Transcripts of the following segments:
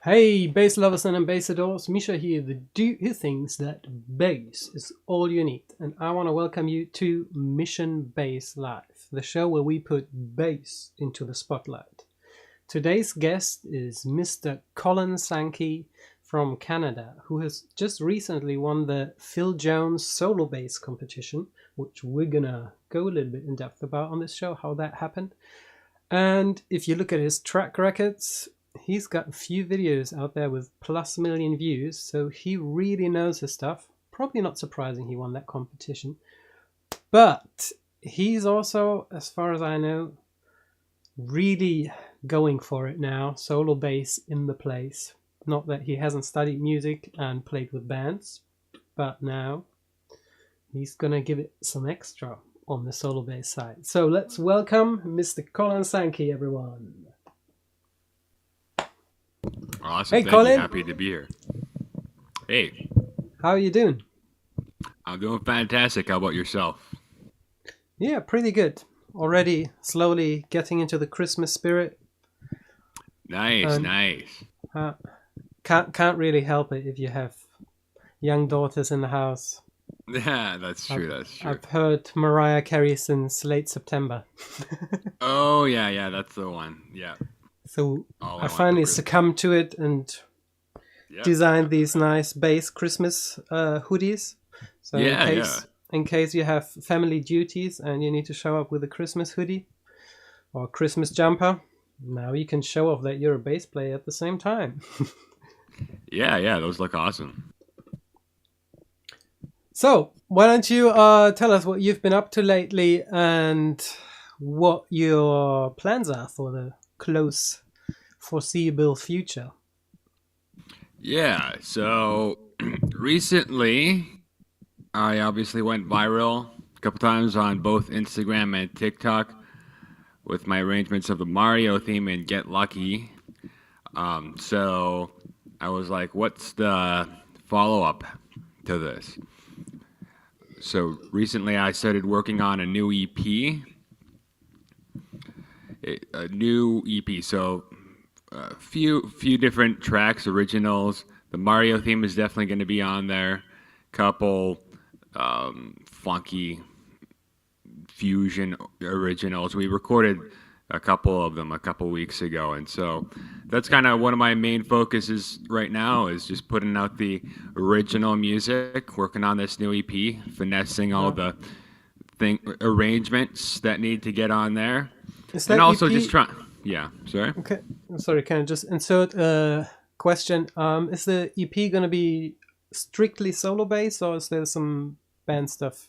Hey, bass lovers and bass adores, Mischa here, the dude who thinks that bass is all you need. And I want to welcome you to Mission Bass Live, the show where we put bass into the spotlight. Today's guest is Mr. Colin Sankey from Canada, who has just recently won the Phil Jones solo bass competition, which we're gonna go a little bit in depth about on this show, how that happened. And if you look at his track records, he's got a few videos out there with plus million views, so he really knows his stuff. Probably not surprising he won that competition. But he's also, as far as I know, really going for it now. Solo bass in the place. Not that he hasn't studied music and played with bands, but now he's gonna give it some extra on the solo bass side. So let's welcome Mr. Colin Sankey, everyone. Awesome. Hey, Thank Colin. you. Happy to be here. Hey, How are you doing? I'm doing fantastic. How about yourself? Yeah, pretty good. Already slowly getting into the Christmas spirit. Nice, And nice. uh, can't really help it if you have young daughters in the house. Yeah, that's I've true. That's true. I've heard Mariah Carey since late September. Oh, yeah, yeah, that's the one. Yeah. So All I I want for finally Christmas. succumbed to it and Yep, designed yep. these nice bass Christmas hoodies. So in Yeah, yeah. case in case you have family duties and you need to show up with a Christmas hoodie or a Christmas jumper, now you can show off that you're a bass player at the same time. Yeah, yeah, those look awesome. So, why don't you tell us what you've been up to lately and what your plans are for the close, foreseeable future? Yeah, so recently I obviously went viral a couple times on both Instagram and TikTok with my arrangements of the Mario theme and Get Lucky. So I was like, what's the follow up to this? So recently I started working on a new EP, a new EP. So a few different tracks, originals. The Mario theme is definitely going to be on there. Couple funky fusion originals. We recorded a couple of them a couple weeks ago, and so that's kind of one of my main focuses right now is just putting out the original music, working on this new EP, finessing all Uh, the arrangements that need to get on there, is and that also just EP? try. Yeah, sorry. Okay, sorry, can I just insert a question? Is the EP going to be strictly solo bass or is there some band stuff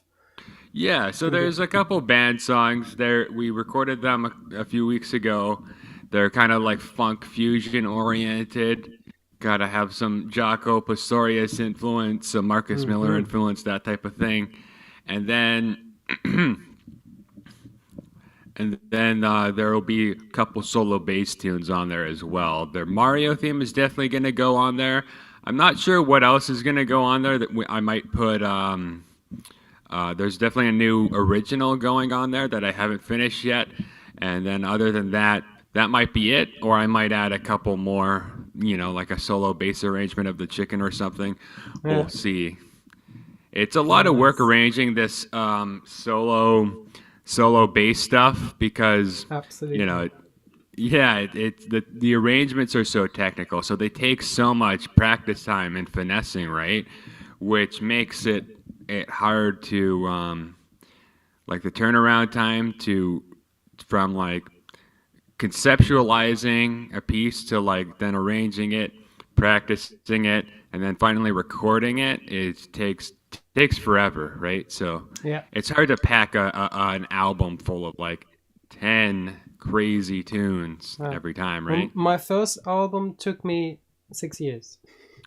Yeah, so going to be? there's a couple band songs there. We recorded them a few weeks ago. They're kind of like funk fusion oriented. Gotta have some Jaco Pastorius influence, some Marcus Miller Mm-hmm. influence, that type of thing. And then there will be a couple solo bass tunes on there as well. The Mario theme is definitely gonna go on there. I'm not sure what else is gonna go on there that I might put. There's definitely a new original going on there that I haven't finished yet. And then other than that, that might be it. Or I might add a couple more, like a solo bass arrangement of the chicken or something. Yeah, We'll see. It's a lot of work nice. arranging this solo bass stuff because, you know, Absolutely. it, yeah, the arrangements are so technical, so they take so much practice time and finessing, right? Which makes it hard to like the turnaround time to from like conceptualizing a piece to like then arranging it, practicing it, and then finally recording it. It takes forever, right? So Yeah. it's hard to pack an album full of like 10 crazy tunes Uh, every time, well, right? my first album took me 6 years.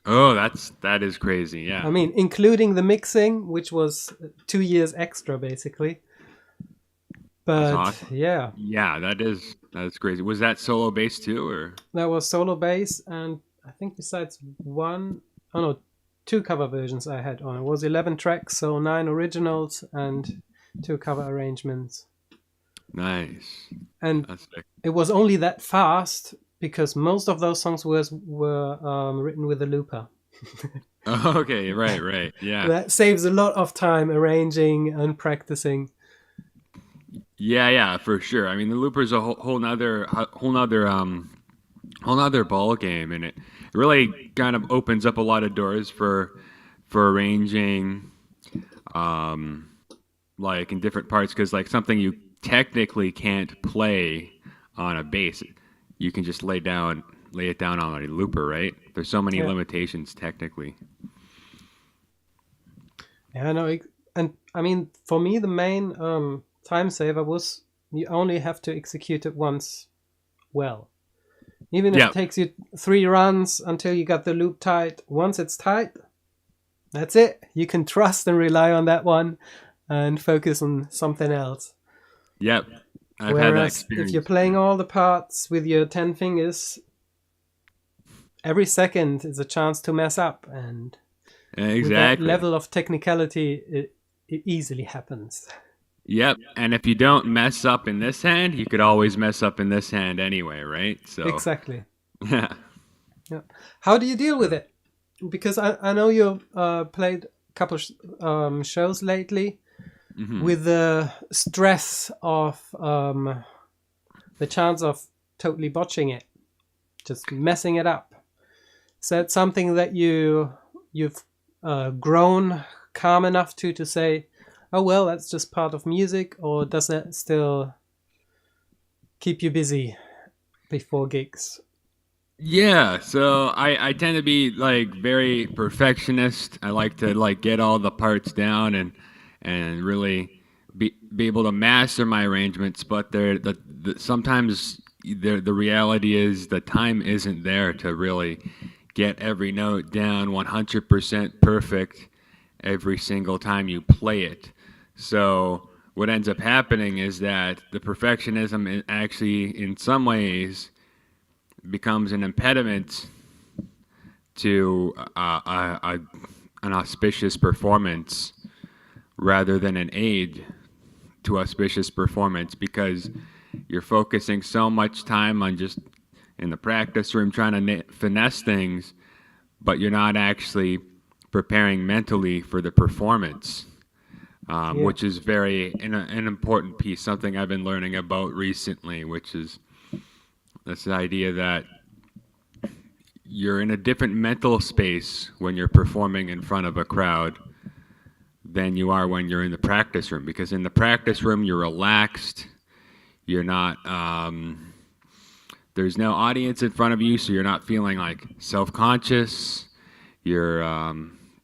Oh, that is crazy. I Yeah. mean, including the mixing, which was 2 years extra, basically. That's But awesome. yeah, Yeah, that is crazy. Was that solo bass too or that was solo bass, and I think besides oh no, two cover versions I had on. It was 11 tracks, so 9 originals and two cover arrangements. nice? And That's sick. it was only that fast because most of those songs were written with a looper. Okay, right, yeah. That saves a lot of time arranging and practicing. Yeah, for sure. I mean, the looper's a whole nother ball game, and it really kind of opens up a lot of doors for arranging, um, like in different parts, because like something you technically can't play on a bass, you can just lay it down on a looper, right? There's so many Yeah. limitations technically. Yeah, no, and I mean, for me, the main time saver was you only have to execute it once well. Even if Yeah, it takes you 3 runs until you got the loop tight, once it's tight, that's it. You can trust and rely on that one and focus on something else. yep. I've had that Whereas if you're experience. playing all the parts with your 10 fingers, every second is a chance to mess up. And with that Exactly. level of technicality, it easily happens. Yep. And if you don't mess up in this hand, you could always mess up in this hand anyway, right? So, Exactly. yeah. Yeah. How do you deal with it? Because I know you played a couple shows lately with the stress of the chance of totally botching it, just messing it up. Is that something that you've grown calm enough to say, oh well, that's just part of music, or does that still keep you busy before gigs? Yeah, so I tend to be like very perfectionist. I like to like get all the parts down and really be able to master my arrangements, but sometimes the reality is the time isn't there to really get every note down 100% perfect every single time you play it. So what ends up happening is that the perfectionism actually in some ways becomes an impediment to an auspicious performance rather than an aid to auspicious performance, because you're focusing so much time on just in the practice room trying to finesse things, but you're not actually preparing mentally for the performance, Yeah. which is an important piece, something I've been learning about recently, which is this idea that you're in a different mental space when you're performing in front of a crowd than you are when you're in the practice room. Because in the practice room, you're relaxed. You're not. There's no audience in front of you, so you're not feeling like self-conscious. You're,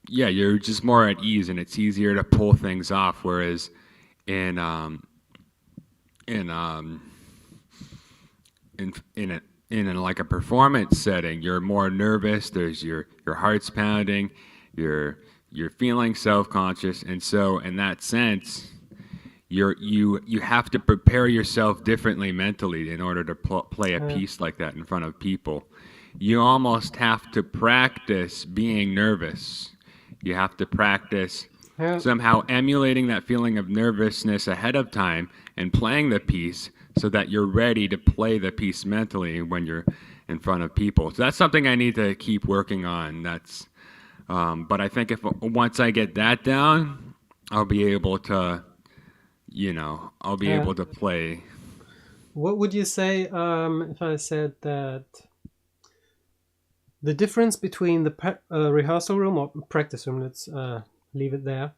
you're just more at ease, and it's easier to pull things off. Whereas in in in in a like a performance setting, you're more nervous. There's your heart's pounding. You're feeling self-conscious, and so in that sense, you have to prepare yourself differently mentally in order to play a piece like that in front of people. You almost have to practice being nervous. You have to practice somehow emulating that feeling of nervousness ahead of time and playing the piece so that you're ready to play the piece mentally when you're in front of people. So that's something I need to keep working on. But I think if once I get that down, I'll be able to, I'll be able to play. What would you say if I said that the difference between the rehearsal room or practice room, let's leave it there,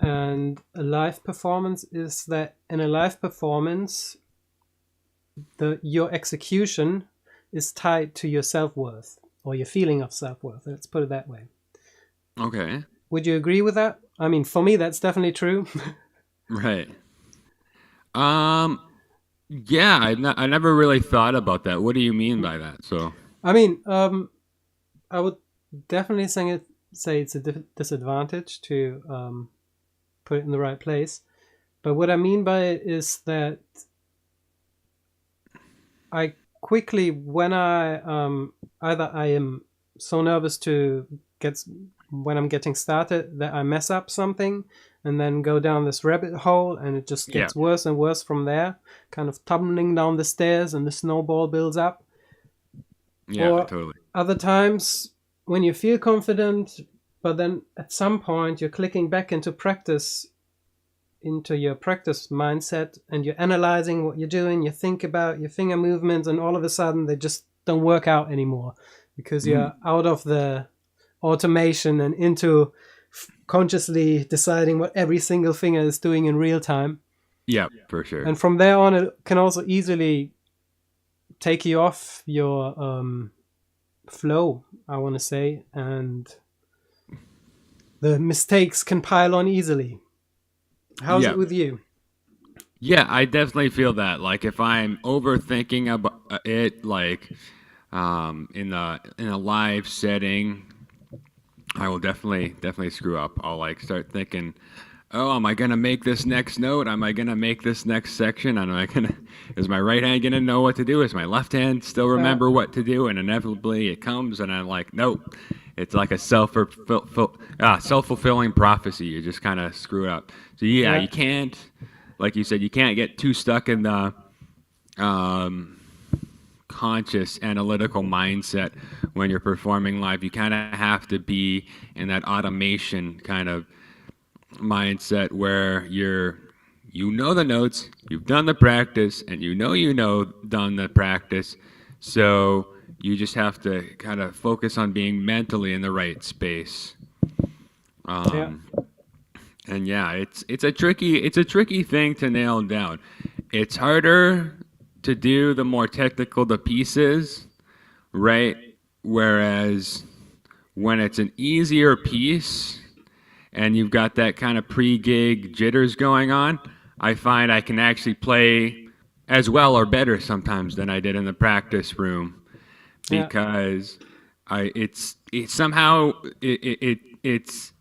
and a live performance is that in a live performance, your execution is tied to your self-worth or your feeling of self-worth. Let's put it that way. Okay. Would you agree with that? I mean, for me, that's definitely true. Right. Yeah, I never really thought about that. What do you mean by that? So. I mean, I would definitely say it's a disadvantage to put it in the right place. But what I mean by it is that I quickly, when either I am so nervous when I'm getting started that I mess up something and then go down this rabbit hole and it just gets worse and worse from there, kind of tumbling down the stairs and the snowball builds up. Yeah, Or totally. other times when you feel confident, but then at some point you're clicking back into your practice mindset, and you're analyzing what you're doing, you think about your finger movements, and all of a sudden they just don't work out anymore because you're Mhm. out of the automation and into consciously deciding what every single finger is doing in real time. Yeah, for sure. And from there on, it can also easily take you off your flow, I want to say, and the mistakes can pile on easily. How's Yeah. it with you? Yeah, I definitely feel that. Like if I'm overthinking about it, like in a live setting, I will definitely screw up. I'll like start thinking, oh, am I gonna make this next note? Am I gonna make this next section? Am I gonna? Is my right hand gonna know what to do? Is my left hand still Uh, remember what to do? And inevitably it comes, and I'm like, nope. It's like a self fulfilling prophecy. You just kind of screw it up. So yeah, yeah, you can't, like you said, you can't get too stuck in the um, conscious analytical mindset when you're performing live. You kind of have to be in that automation kind of mindset where you know the notes, you've done the practice, and done the practice. So you just have to kind of focus on being mentally in the right space. yeah, Um, and yeah, it's a tricky thing to nail down. It's harder to do the more technical the pieces, right? Whereas when it's an easier piece and you've got that kind of pre-gig jitters going on, I find I can actually play as well or better sometimes than I did in the practice room yeah, because it's somehow it's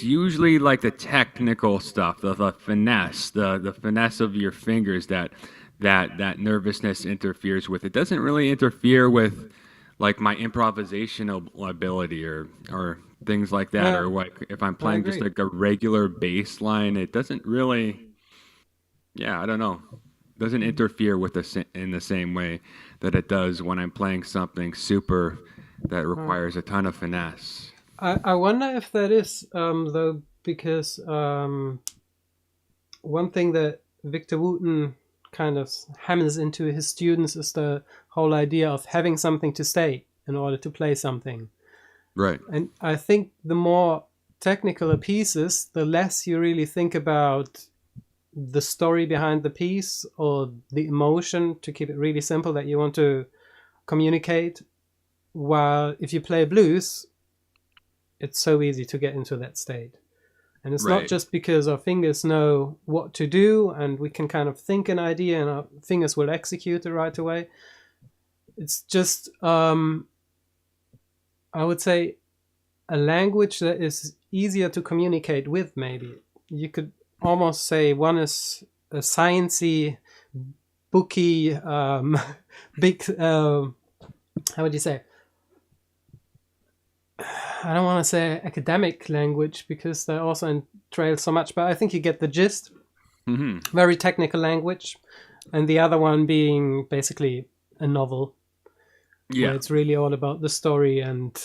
usually like the technical stuff, the finesse, the finesse of your fingers that nervousness interferes with. It doesn't really interfere with like my improvisational ability or things like that. yeah. Or like if I'm I playing just agree. like a regular bass line, it doesn't really. Yeah, I don't know. Doesn't interfere with in the same way that it does when I'm playing something super that Uh, requires a ton of finesse. I wonder if that is though, because one thing that Victor Wooten kind of hammers into his students is the whole idea of having something to say in order to play something. Right. And I think the more technical a piece is, the less you really think about the story behind the piece or the emotion, to keep it really simple, that you want to communicate. While if you play blues, it's so easy to get into that state. And it's not Right. just because our fingers know what to do and we can kind of think an idea and our fingers will execute it right away. It's just, I would say, a language that is easier to communicate with, maybe. You could almost say one is a sciencey, booky, big, how would you say? I don't want to say academic language because that also entails so much, but I think you get the gist. Hmm. Very technical language. And the other one being basically a novel where Yeah. it's really all about the story and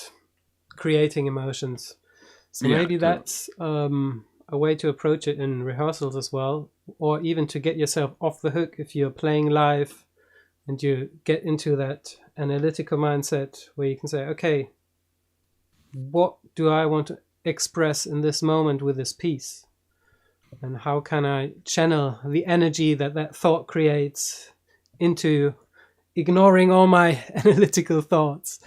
creating emotions. So Yeah. maybe Totally. that's a way to approach it in rehearsals as well, or even to get yourself off the hook if you're playing live and you get into that analytical mindset where you can say, okay, what do I want to express in this moment with this piece? And how can I channel the energy that that thought creates into ignoring all my analytical thoughts?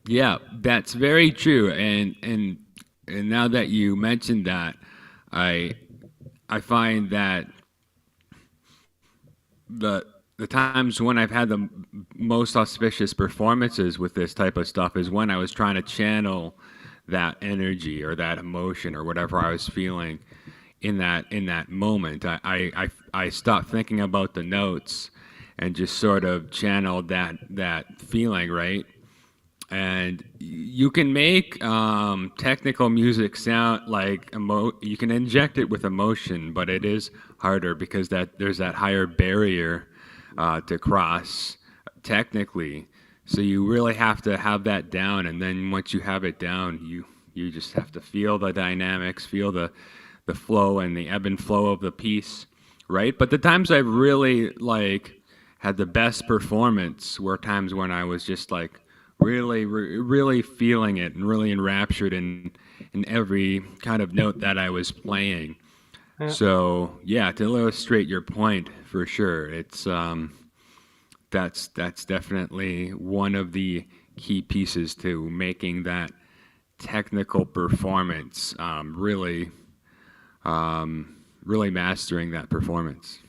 Yeah, that's very true. And now that you mentioned that, I I find that the the times when I've had the most auspicious performances with this type of stuff is when I was trying to channel that energy or that emotion or whatever I was feeling in that moment. I stopped thinking about the notes and just sort of channeled that feeling, right? And you can make technical music sound like you can inject it with emotion, but it is harder because that there's that higher barrier to cross technically. So you really have to have that down, and then once you have it down, you just have to feel the dynamics, feel the flow and the ebb and flow of the piece, right? But the times I've really like had the best performance were times when I was just like really feeling it and really enraptured in every kind of note that I was playing. Yeah. So yeah, to illustrate your point, for sure, it's that's definitely one of the key pieces to making that technical performance, really mastering that performance.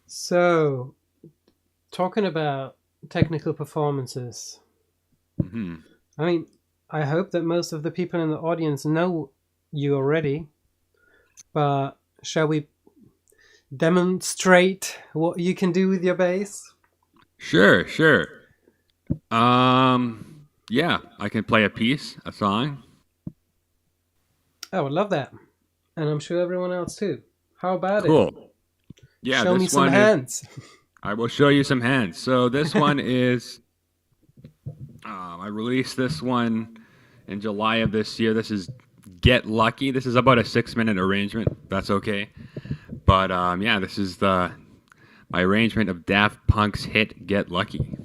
So, talking about technical performances, Hmm. I mean, I hope that most of the people in the audience know you already, but shall we demonstrate what you can do with your bass? Sure, sure. Yeah, I can play a piece, a song. I would love that. And I'm sure everyone else too. How about it? Cool. Yeah, Show me this some one is. hands. I will show you some hands. So this one is. I released this one in July of this year. This is Get Lucky. This is about a 6-minute arrangement. That's okay. But yeah, this is my arrangement of Daft Punk's hit Get Lucky.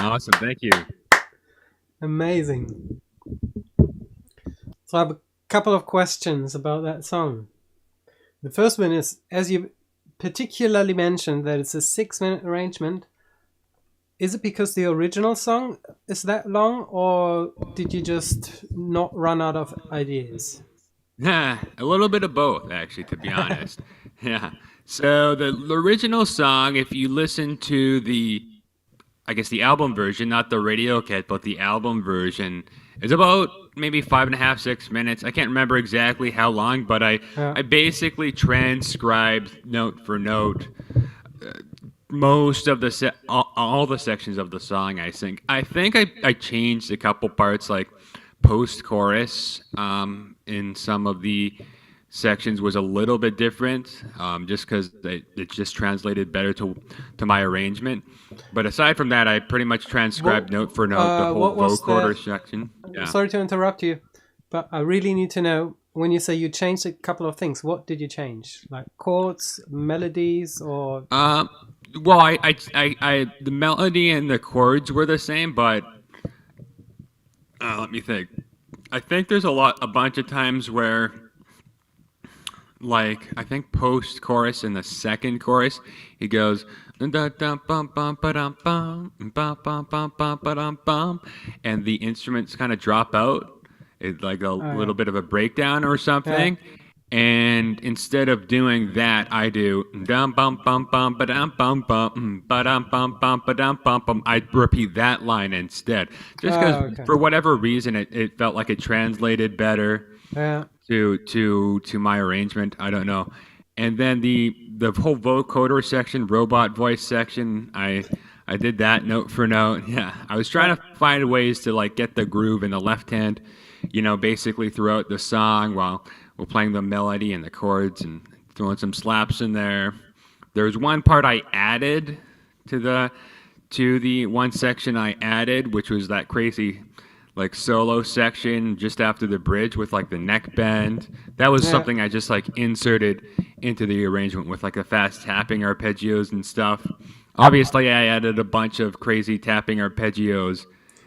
Awesome. Thank you. Amazing. So I have a couple of questions about that song. The first one is, as you particularly mentioned that it's a 6-minute arrangement, is it because the original song is that long, or did you just not run out of ideas? A little bit of both, actually, to be honest. Yeah. So the original song, if you listen to I guess the album version, not the radio kit, but the album version, is about maybe 5.5, 6 minutes. I can't remember exactly how long, but Yeah. I basically transcribed note for note most of all the sections of the song. I changed a couple parts, like post chorus in some of the sections was a little bit different, just because it just translated better to my arrangement. But aside from that, I pretty much transcribed note for note the whole what was vocoder the? section. Yeah. Sorry to interrupt you, but I really need to know, when you say you changed a couple of things, what did you change? Like chords, melodies, or? Well, the melody and the chords were the same, but let me think. I think there's a bunch of times where, like, I think post chorus in the second chorus, he goes and the instruments kind of drop out. It's like a little bit of a breakdown or something. Yeah. And instead of doing that, I do dum bum bum bum ba dum bum bum ba dum bum bum ba dum bum bum. I repeat that line instead, just because Okay. for whatever reason it felt like it translated better Yeah. to my arrangement. I don't know. And then the whole vocoder section, robot voice section, I did that note for note. Yeah, I was trying to find ways to like get the groove in the left hand, basically throughout the song while we're playing the melody and the chords and throwing some slaps in there. There was one part I added to the one section I added, which was that crazy like solo section just after the bridge with like the neck bend. That was something I just like inserted into the arrangement with like the fast tapping arpeggios and stuff. Obviously, I added a bunch of crazy tapping arpeggios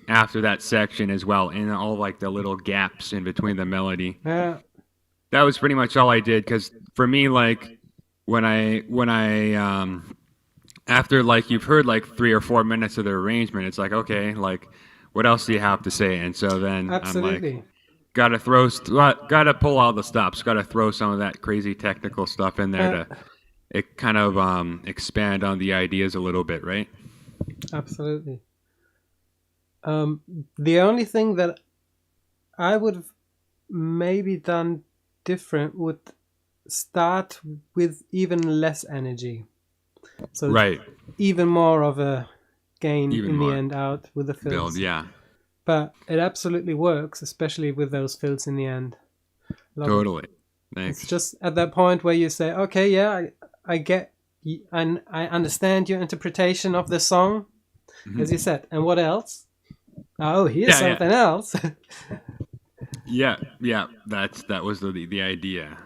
after that section as well, and all like the little gaps in between the melody. Yeah. That was pretty much all I did, because for me, like when I after like you've heard like 3 or 4 minutes of the arrangement, it's like, okay, like what else do you have to say? And so then I'm Absolutely. like, gotta pull all the stops, gotta throw some of that crazy technical stuff in there to it kind of expand on the ideas a little bit, right? Absolutely. The only thing that I would have maybe done different would start with even less energy. So Right. even more of a gain Even in the more end out with the fills. build, yeah. But it absolutely works, especially with those fills in the end. Love it. Totally. Thanks. It's just at that point where you say, okay, yeah, I get, and I understand your interpretation of the song, as you said. And what else? Oh, here's something else. Yeah. That was the idea.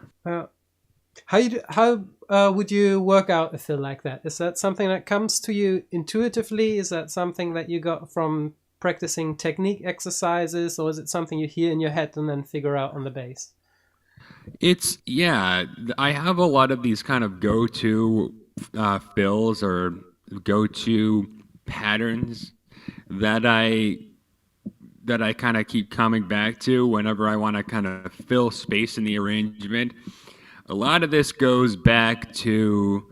How would you work out a fill like that? Is that something that comes to you intuitively? Is that something that you got from practicing technique exercises, or is it something you hear in your head and then figure out on the bass? I have a lot of these kind of go-to fills or go-to patterns that I kind of keep coming back to whenever I want to kind of fill space in the arrangement. A lot of this goes back to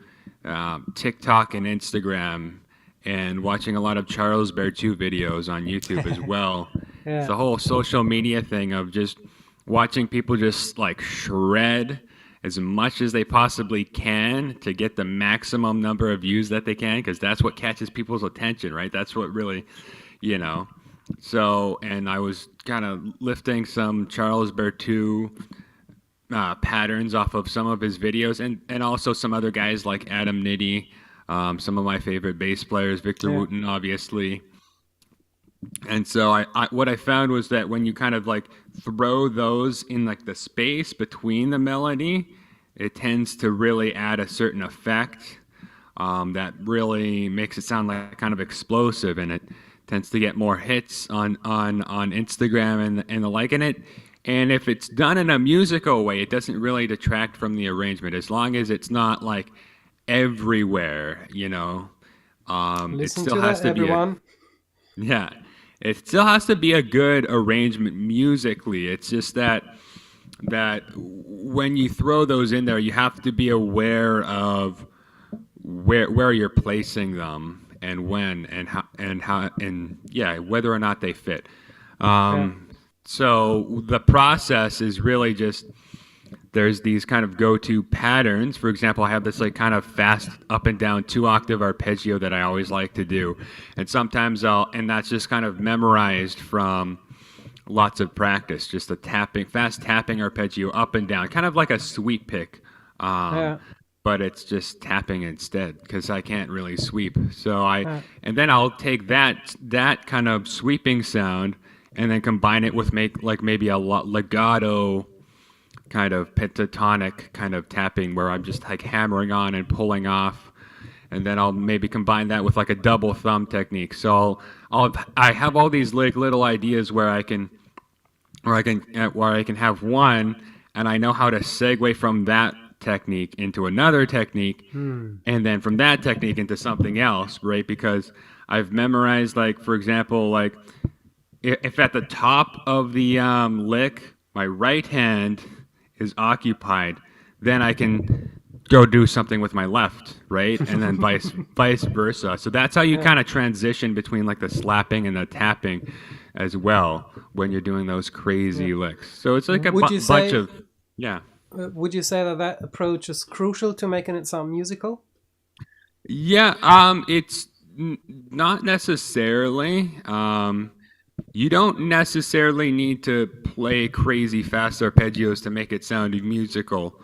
TikTok and Instagram, and watching a lot of Charles Berthoud videos on YouTube as well. Yeah. It's the whole social media thing of just watching people just like shred as much as they possibly can to get the maximum number of views that they can, because that's what catches people's attention, right? That's what really, So, and I was kind of lifting some Charles Berthoud patterns off of some of his videos, and also some other guys like Adam Nitty, some of my favorite bass players, Victor Wooten, obviously. And so what I found was that when you kind of like throw those in like the space between the melody, it tends to really add a certain effect that really makes it sound like kind of explosive, and it tends to get more hits on Instagram and the like in it. And if it's done in a musical way, it doesn't really detract from the arrangement as long as it's not like everywhere, you know. It Listen still to has that, to be a everyone. yeah, it still has to be a good arrangement musically. It's just that when you throw those in there, you have to be aware of where you're placing them and when and yeah, whether or not they fit. Yeah. So the process is really just there's these kind of go-to patterns. For example, I have this like kind of fast up and down 2-octave arpeggio that I always like to do, and sometimes and that's just kind of memorized from lots of practice, just a fast tapping arpeggio up and down, kind of like a sweep pick, Yeah. but it's just tapping instead because I can't really sweep. So Yeah. and then I'll take that kind of sweeping sound and then combine it with maybe a legato kind of pentatonic kind of tapping where I'm just like hammering on and pulling off, and then I'll maybe combine that with like a double thumb technique. So I have all these like little ideas where I can have one, and I know how to segue from that technique into another technique, Hmm. and then from that technique into something else, right? Because I've memorized, like for example, like if at the top of the lick my right hand is occupied, then I can go do something with my left, right? And then vice versa. So that's how you Yeah. kind of transition between like the slapping and the tapping as well when you're doing those Yeah. crazy licks. So it's like a Would you bunch say of yeah. would you say that that approach is crucial to making it sound musical? Yeah, it's not necessarily. You don't necessarily need to play crazy fast arpeggios to make it sound musical.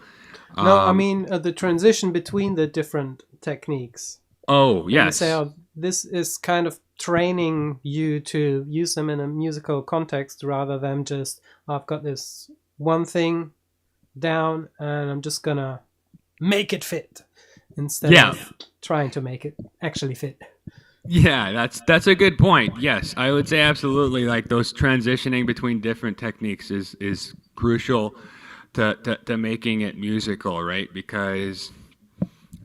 No, I Um, mean the transition between the different techniques. oh, When you say, yes. "Oh, this is kind of training you to use them in a musical context rather than just, I've got this one thing down and I'm just gonna make it fit instead Yeah. of trying to make it actually fit." Yeah, that's a good point. Yes, I would say absolutely. Like those transitioning between different techniques is crucial to making it musical, right? Because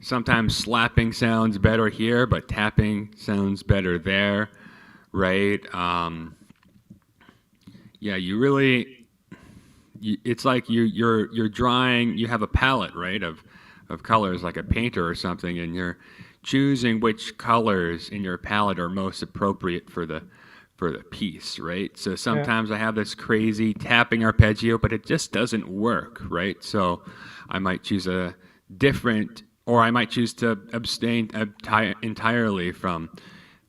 sometimes slapping sounds better here, but tapping sounds better there, right? Yeah, it's like you're drawing. You have a palette, right, of colors, like a painter or something, and you're choosing which colors in your palette are most appropriate for the piece, right? So Yeah. sometimes I have this crazy tapping arpeggio, but it just doesn't work, right? So I might choose a different, or I might choose to abstain entirely from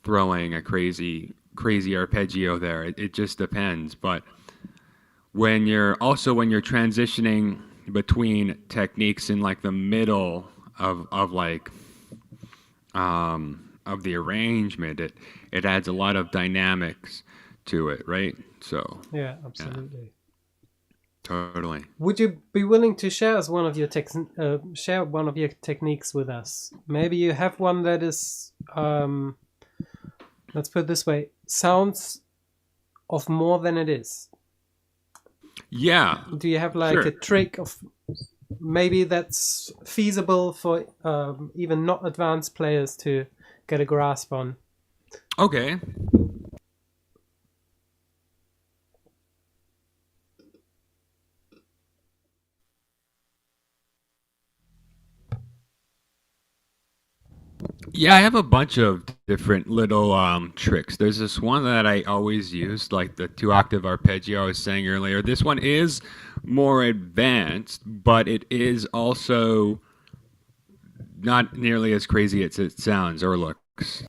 throwing a crazy arpeggio there. It just depends, but when you're transitioning between techniques in like the middle of like of the arrangement, it adds a lot of dynamics to it, right? So Yeah, yeah, absolutely. totally. Would you be willing to share us one of your share one of your techniques with us? Maybe you have one that is, let's put it this way, sounds of more than it is. Yeah, Do you have like a sure. trick of maybe that's feasible for even not advanced players to get a grasp on? Okay. Yeah, I have a bunch of different little tricks. There's this one that I always use, like the 2-octave arpeggio I was saying earlier. This one is more advanced, but it is also not nearly as crazy as it sounds or looks.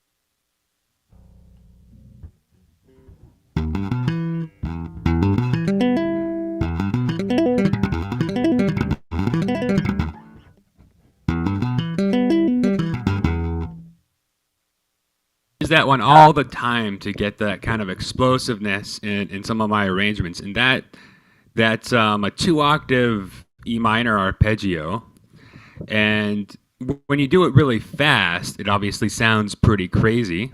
Use that one all the time to get that kind of explosiveness in some of my arrangements, and that's a 2-octave E minor arpeggio, and when you do it really fast, it obviously sounds pretty crazy.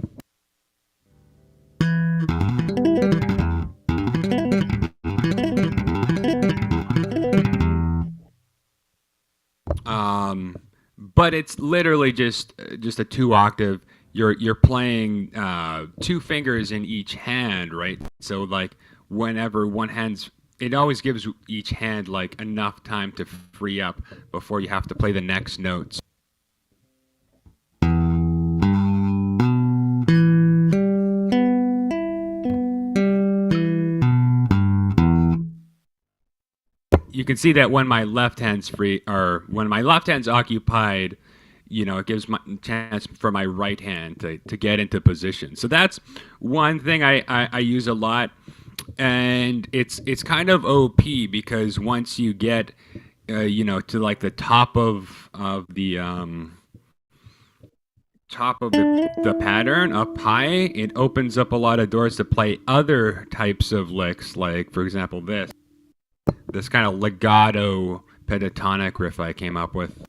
But it's literally just a two octave. You're playing two fingers in each hand, right? So like whenever one hand's, it always gives each hand like enough time to free up before you have to play the next notes. You can see that when my left hand's free, or when my left hand's occupied, it gives my chance for my right hand to get into position. So that's one thing I use a lot, and it's kind of OP because once you get to like the top of the pattern up high, it opens up a lot of doors to play other types of licks, like for example this kind of legato pentatonic riff I came up with.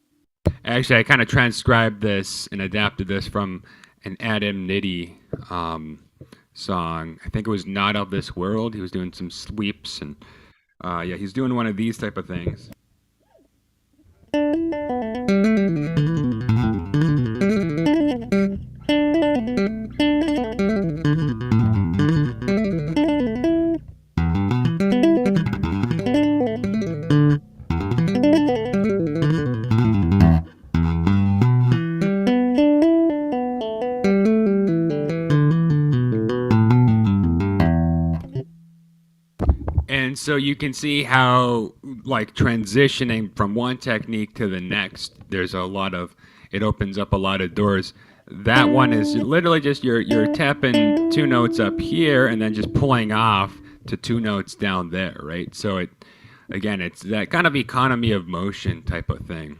Actually, I kind of transcribed this and adapted this from an Adam Nitty song. I think it was Not of This World. He was doing some sweeps, and yeah, he's doing one of these type of things. And so you can see how, like, transitioning from one technique to the next, it opens up a lot of doors. That one is literally just you're tapping two notes up here and then just pulling off to two notes down there, right? So it's that kind of economy of motion type of thing.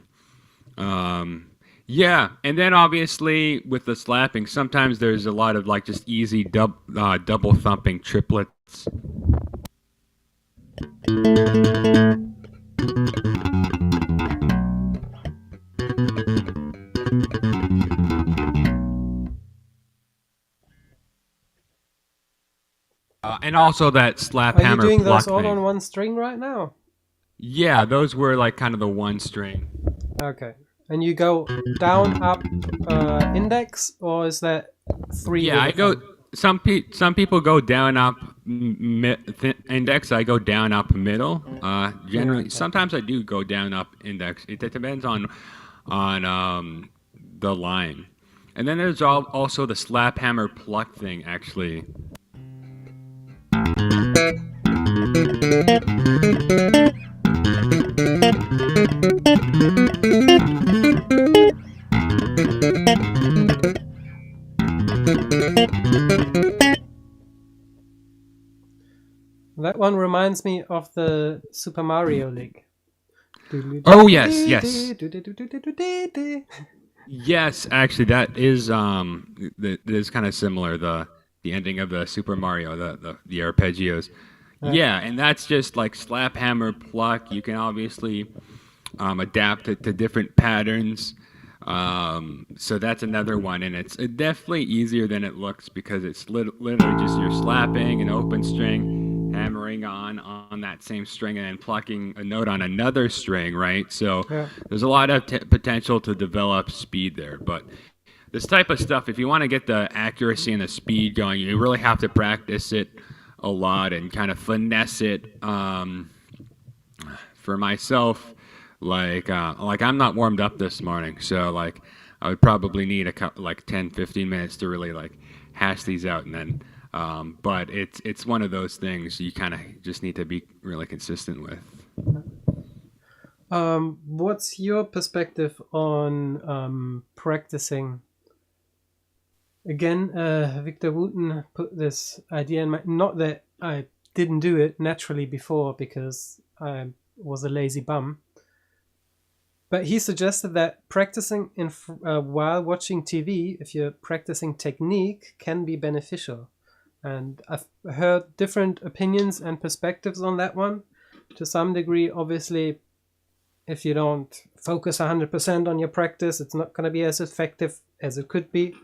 Yeah, and then obviously with the slapping, sometimes there's a lot of like just easy double thumping triplets. And also that slap hammer Are you doing pluck those all thing. on one string right now? Yeah, those were like kind of the one string. Okay. And you go down, up, index, or is that three? Yeah, I go. Some people go down, up, index. I go down, up, middle. Generally, sometimes I do go down, up, index. It depends on the line. And then there's also the slap hammer pluck thing, actually. That one reminds me of the Super Mario League. Oh yes. Yes, actually, that is kind of similar. The ending of the Super Mario, the arpeggios. Yeah, and that's just like slap hammer pluck. You can obviously adapt it to different patterns. So that's another one, and it's definitely easier than it looks because it's literally just you're slapping an open string, hammering on that same string, and then plucking a note on another string, right? So there's a lot of potential to develop speed there, but this type of stuff, if you want to get the accuracy and the speed going, you really have to practice it a lot and kind of finesse it. For myself, like I'm not warmed up this morning, so like I would probably need a couple, like 10-15 minutes to really like hash these out, and then but it's one of those things you kind of just need to be really consistent with. What's your perspective on practicing? Again, Victor Wooten put this idea in my... Not that I didn't do it naturally before because I was a lazy bum. But he suggested that practicing while watching TV, if you're practicing technique, can be beneficial. And I've heard different opinions and perspectives on that one. To some degree, obviously, if you don't focus 100% on your practice, it's not going to be as effective as it could be.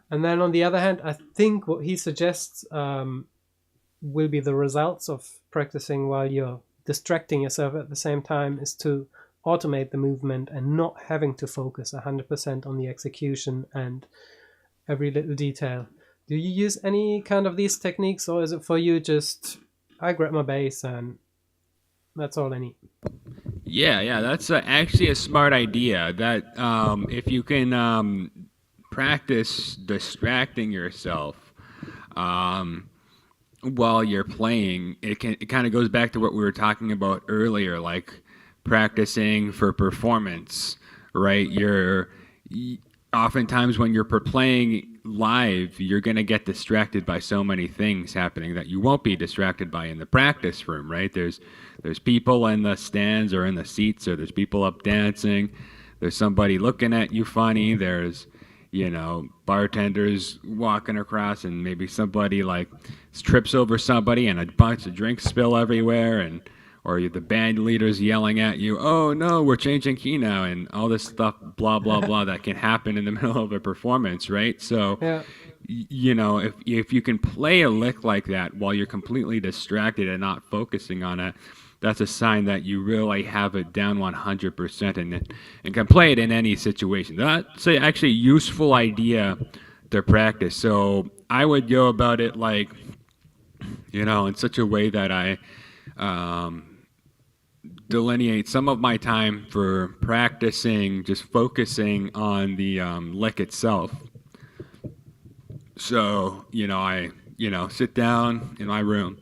And then on the other hand, I think what he suggests will be the results of practicing while you're distracting yourself at the same time is to automate the movement and not having to focus 100% on the execution and every little detail. Do you use any kind of these techniques, or is it for you just I grab my bass and that's all I need? Yeah, that's actually a smart idea. That if you can practice distracting yourself while you're playing, it kind of goes back to what we were talking about earlier, like practicing for performance, right? Oftentimes when you're playing live, you're going to get distracted by so many things happening that you won't be distracted by in the practice room, right? There's people in the stands or in the seats, or there's people up dancing. There's somebody looking at you funny. There's, bartenders walking across, and maybe somebody like trips over somebody and a bunch of drinks spill everywhere, or the band leader's yelling at you, "Oh no, we're changing key now," and all this stuff, blah blah blah, that can happen in the middle of a performance, right? So, Yeah. if you can play a lick like that while you're completely distracted and not focusing on it, that's a sign that you really have it down 100% and can play it in any situation. That's actually a useful idea to practice. So I would go about it like, in such a way that I delineate some of my time for practicing, just focusing on the lick itself. So, I, sit down in my room,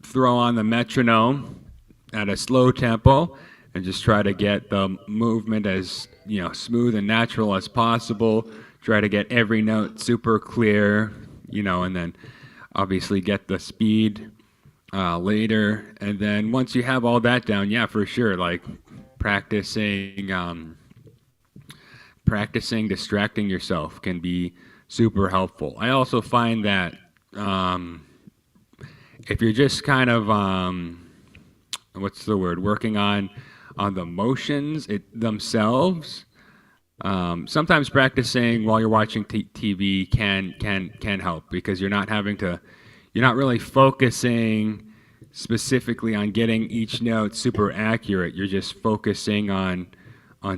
throw on the metronome at a slow tempo, and just try to get the movement as, smooth and natural as possible. Try to get every note super clear, and then obviously get the speed later. And then once you have all that down, yeah, for sure, like practicing distracting yourself can be super helpful. I also find that if you're just kind of working on the motions themselves, sometimes practicing while you're watching TV can help, because you're not really focusing specifically on getting each note super accurate. You're just focusing on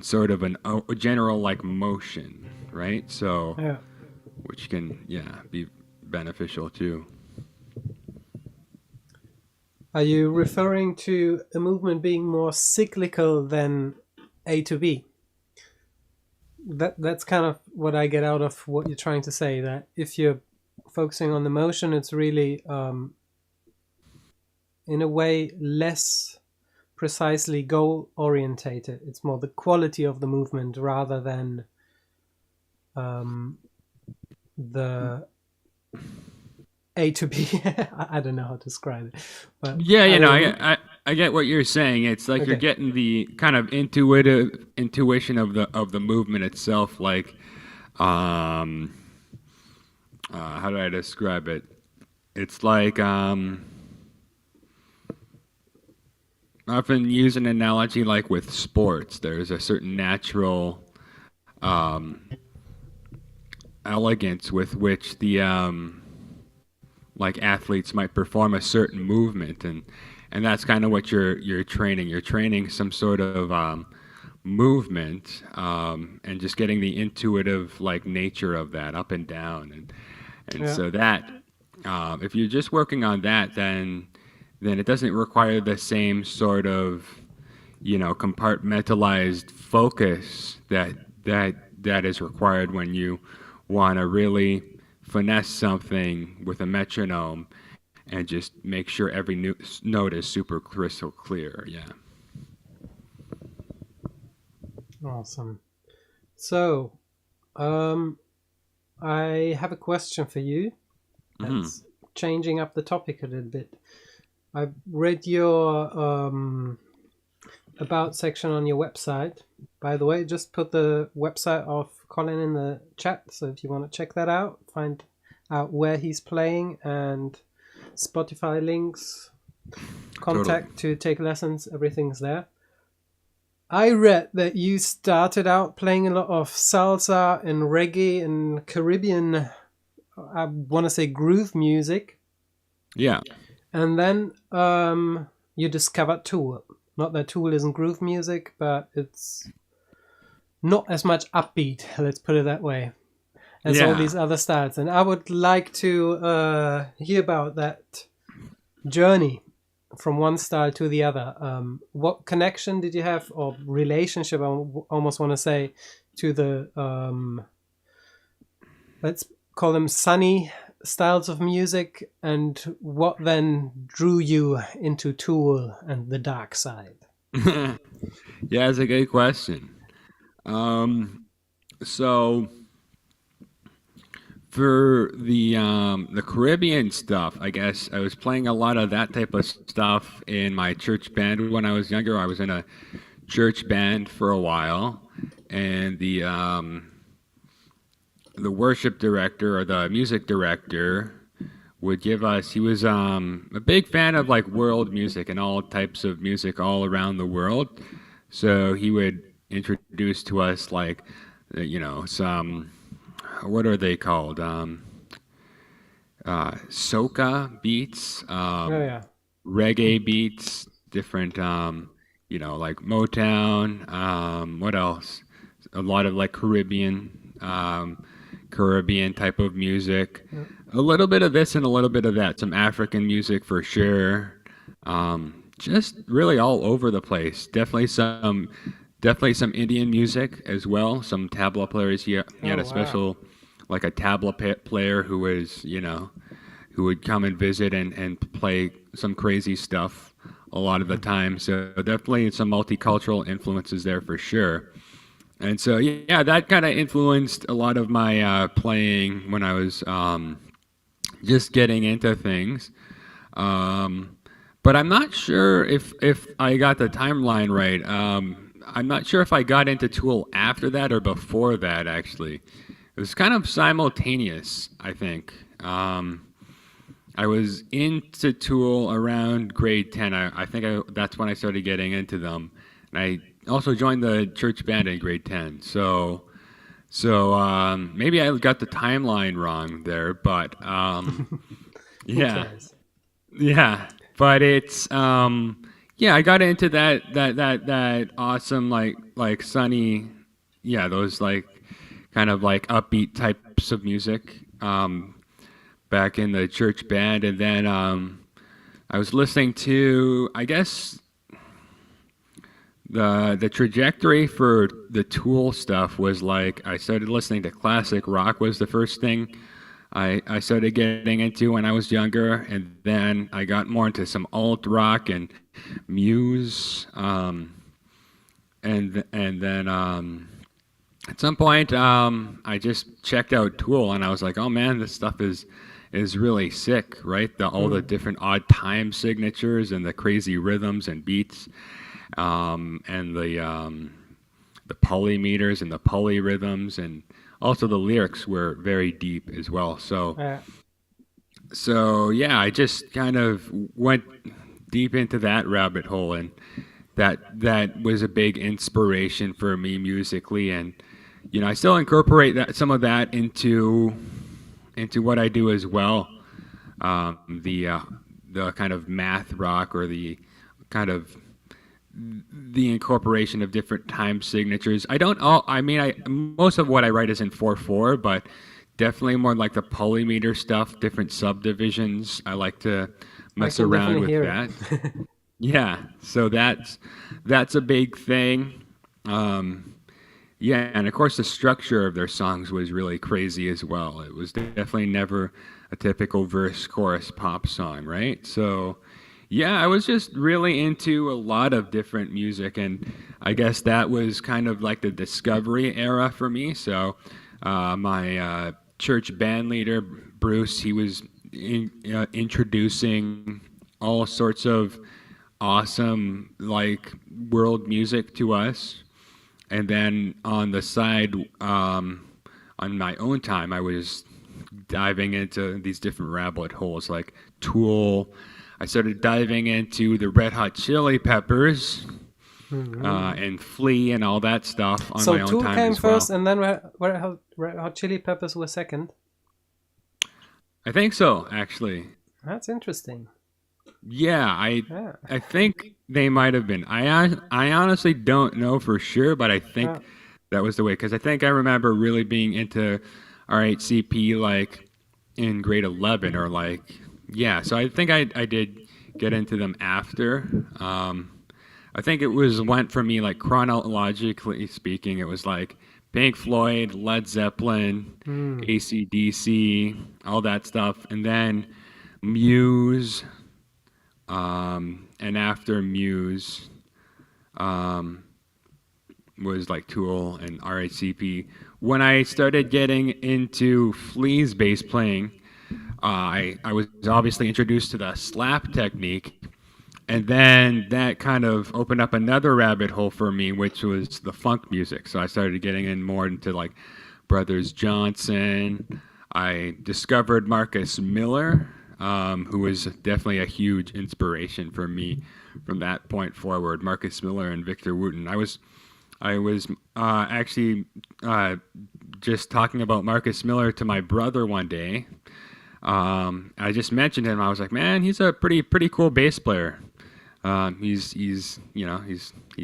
sort of a general like motion, right? So, Yeah. which can be beneficial too. Are you referring to a movement being more cyclical than A to B? That's kind of what I get out of what you're trying to say, that if you're focusing on the motion, it's really, in a way, less precisely goal orientated. It's more the quality of the movement rather than the A to B. I don't know how to describe it, but I get what you're saying. It's like you're getting the kind of intuition of the movement itself. Like, how do I describe it? It's like often use an analogy like with sports. There's a certain natural elegance with which the like athletes might perform a certain movement, and that's kind of what you're training. You're training some sort of movement, and just getting the intuitive like nature of that up and down, and so that if you're just working on that, then it doesn't require the same sort of compartmentalized focus that is required when you want to really finesse something with a metronome and just make sure every note is super crystal clear. Yeah. Awesome. So, I have a question for you. That's changing up the topic a little bit. I read your about section on your website. By the way, just put the website of Colin in the chat, so if you want to check that out, find out where he's playing and Spotify links, Totally. contact to take lessons. Everything's there. I read that you started out playing a lot of salsa and reggae and Caribbean, I want to say groove music, Yeah. and then you discovered Tool. Not that Tool isn't groove music, but it's not as much upbeat, let's put it that way, as all Yeah. these other styles. And I would like to hear about that journey from one style to the other. What connection did you have, or relationship, I almost want to say, to the, let's call them sunny styles of music, and what then drew you into Tool and the dark side? Yeah, it's a good question. So for the Caribbean stuff, I guess I was playing a lot of that type of stuff in my church band when I was younger. I was in a church band for a while, and the worship director or the music director would give us. He was a big fan of like world music and all types of music all around the world. So he would introduce to us like some, what are they called? Soca beats, Oh yeah. reggae beats, different, like Motown. What else? A lot of like Caribbean type of music. Yeah. A little bit of this and a little bit of that. Some African music for sure. Just really all over the place. Definitely some Indian music as well. Some tabla players. He had Oh a wow. special, like a tabla player who was, who would come and visit and play some crazy stuff a lot of the time. So definitely some multicultural influences there for sure. And so yeah, that kind of influenced a lot of my playing when I was just getting into things. But I'm not sure if I got the timeline right. I'm not sure if I got into Tool after that or before that, actually. It was kind of simultaneous, I think. I was into Tool around grade 10. I think that's when I started getting into them. And I also joined the church band in grade 10. So maybe I got the timeline wrong there, but Who yeah. cares? Yeah, but it's yeah, I got into that awesome like sunny, yeah, those like kind of like upbeat types of music back in the church band, and then I was listening to, I guess, the trajectory for the Tool stuff was like I started listening to classic rock was the first thing I started getting into when I was younger, and then I got more into some alt rock and Muse, and then at some point I just checked out Tool, and I was like, oh man, this stuff is really sick, right? All the different odd time signatures and the crazy rhythms and beats, and the polymeters and the polyrhythms, and also the lyrics were very deep as well. So yeah, I just kind of went deep into that rabbit hole, and that was a big inspiration for me musically, and I still incorporate some of that into what I do as well. The kind of math rock, or the kind of the incorporation of different time signatures. I don't all. I mean, most of what I write is in 4/4, but definitely more like the polymeter stuff, different subdivisions. I like to I mess can around definitely with hear that. it. Yeah, so that's a big thing. Yeah, and of course the structure of their songs was really crazy as well. It was definitely never a typical verse chorus pop song, right? So yeah, I was just really into a lot of different music, and I guess that was kind of like the discovery era for me. So my church band leader, Bruce, he was introducing all sorts of awesome like world music to us, and then on the side, on my own time, I was diving into these different rabbit holes like Tool, I started diving into the Red Hot Chili Peppers and Flea and all that stuff on So my own Tool time came as well. first, and then Red Hot Chili Peppers were second. I think so, actually. That's interesting. Yeah, Yeah. I think they might have been. I honestly don't know for sure, but I think that was the way, because I think I remember really being into RHCP like in grade 11 or like, yeah. So I think I did get into them after. I think it went for me like chronologically speaking, it was like Pink Floyd, Led Zeppelin, AC/DC, all that stuff, and then Muse. And after Muse was like Tool and RHCP. When I started getting into Flea's bass playing, I was obviously introduced to the slap technique, and then that kind of opened up another rabbit hole for me, which was the funk music. So I started getting in more into like Brothers Johnson. I discovered Marcus Miller, who was definitely a huge inspiration for me from that point forward. Marcus Miller and Victor Wooten. I was actually just talking about Marcus Miller to my brother one day. I just mentioned him. I was like, man, he's a pretty cool bass player. He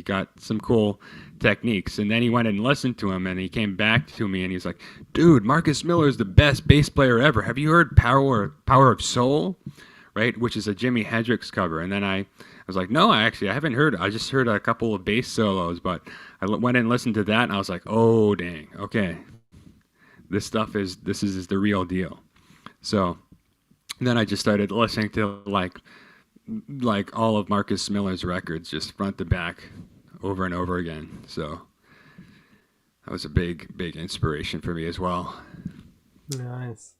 got some cool techniques. And then he went and listened to him, and he came back to me, and he's like, dude, Marcus Miller is the best bass player ever. Have you heard Power of Soul? Right, which is a Jimi Hendrix cover. And then I was like, no, I haven't heard it. I just heard a couple of bass solos, but I went and listened to that, and I was like, oh, dang, okay. This is the real deal. So then I just started listening to like all of Marcus Miller's records, just front to back, over and over again. So that was a big inspiration for me as well. Nice.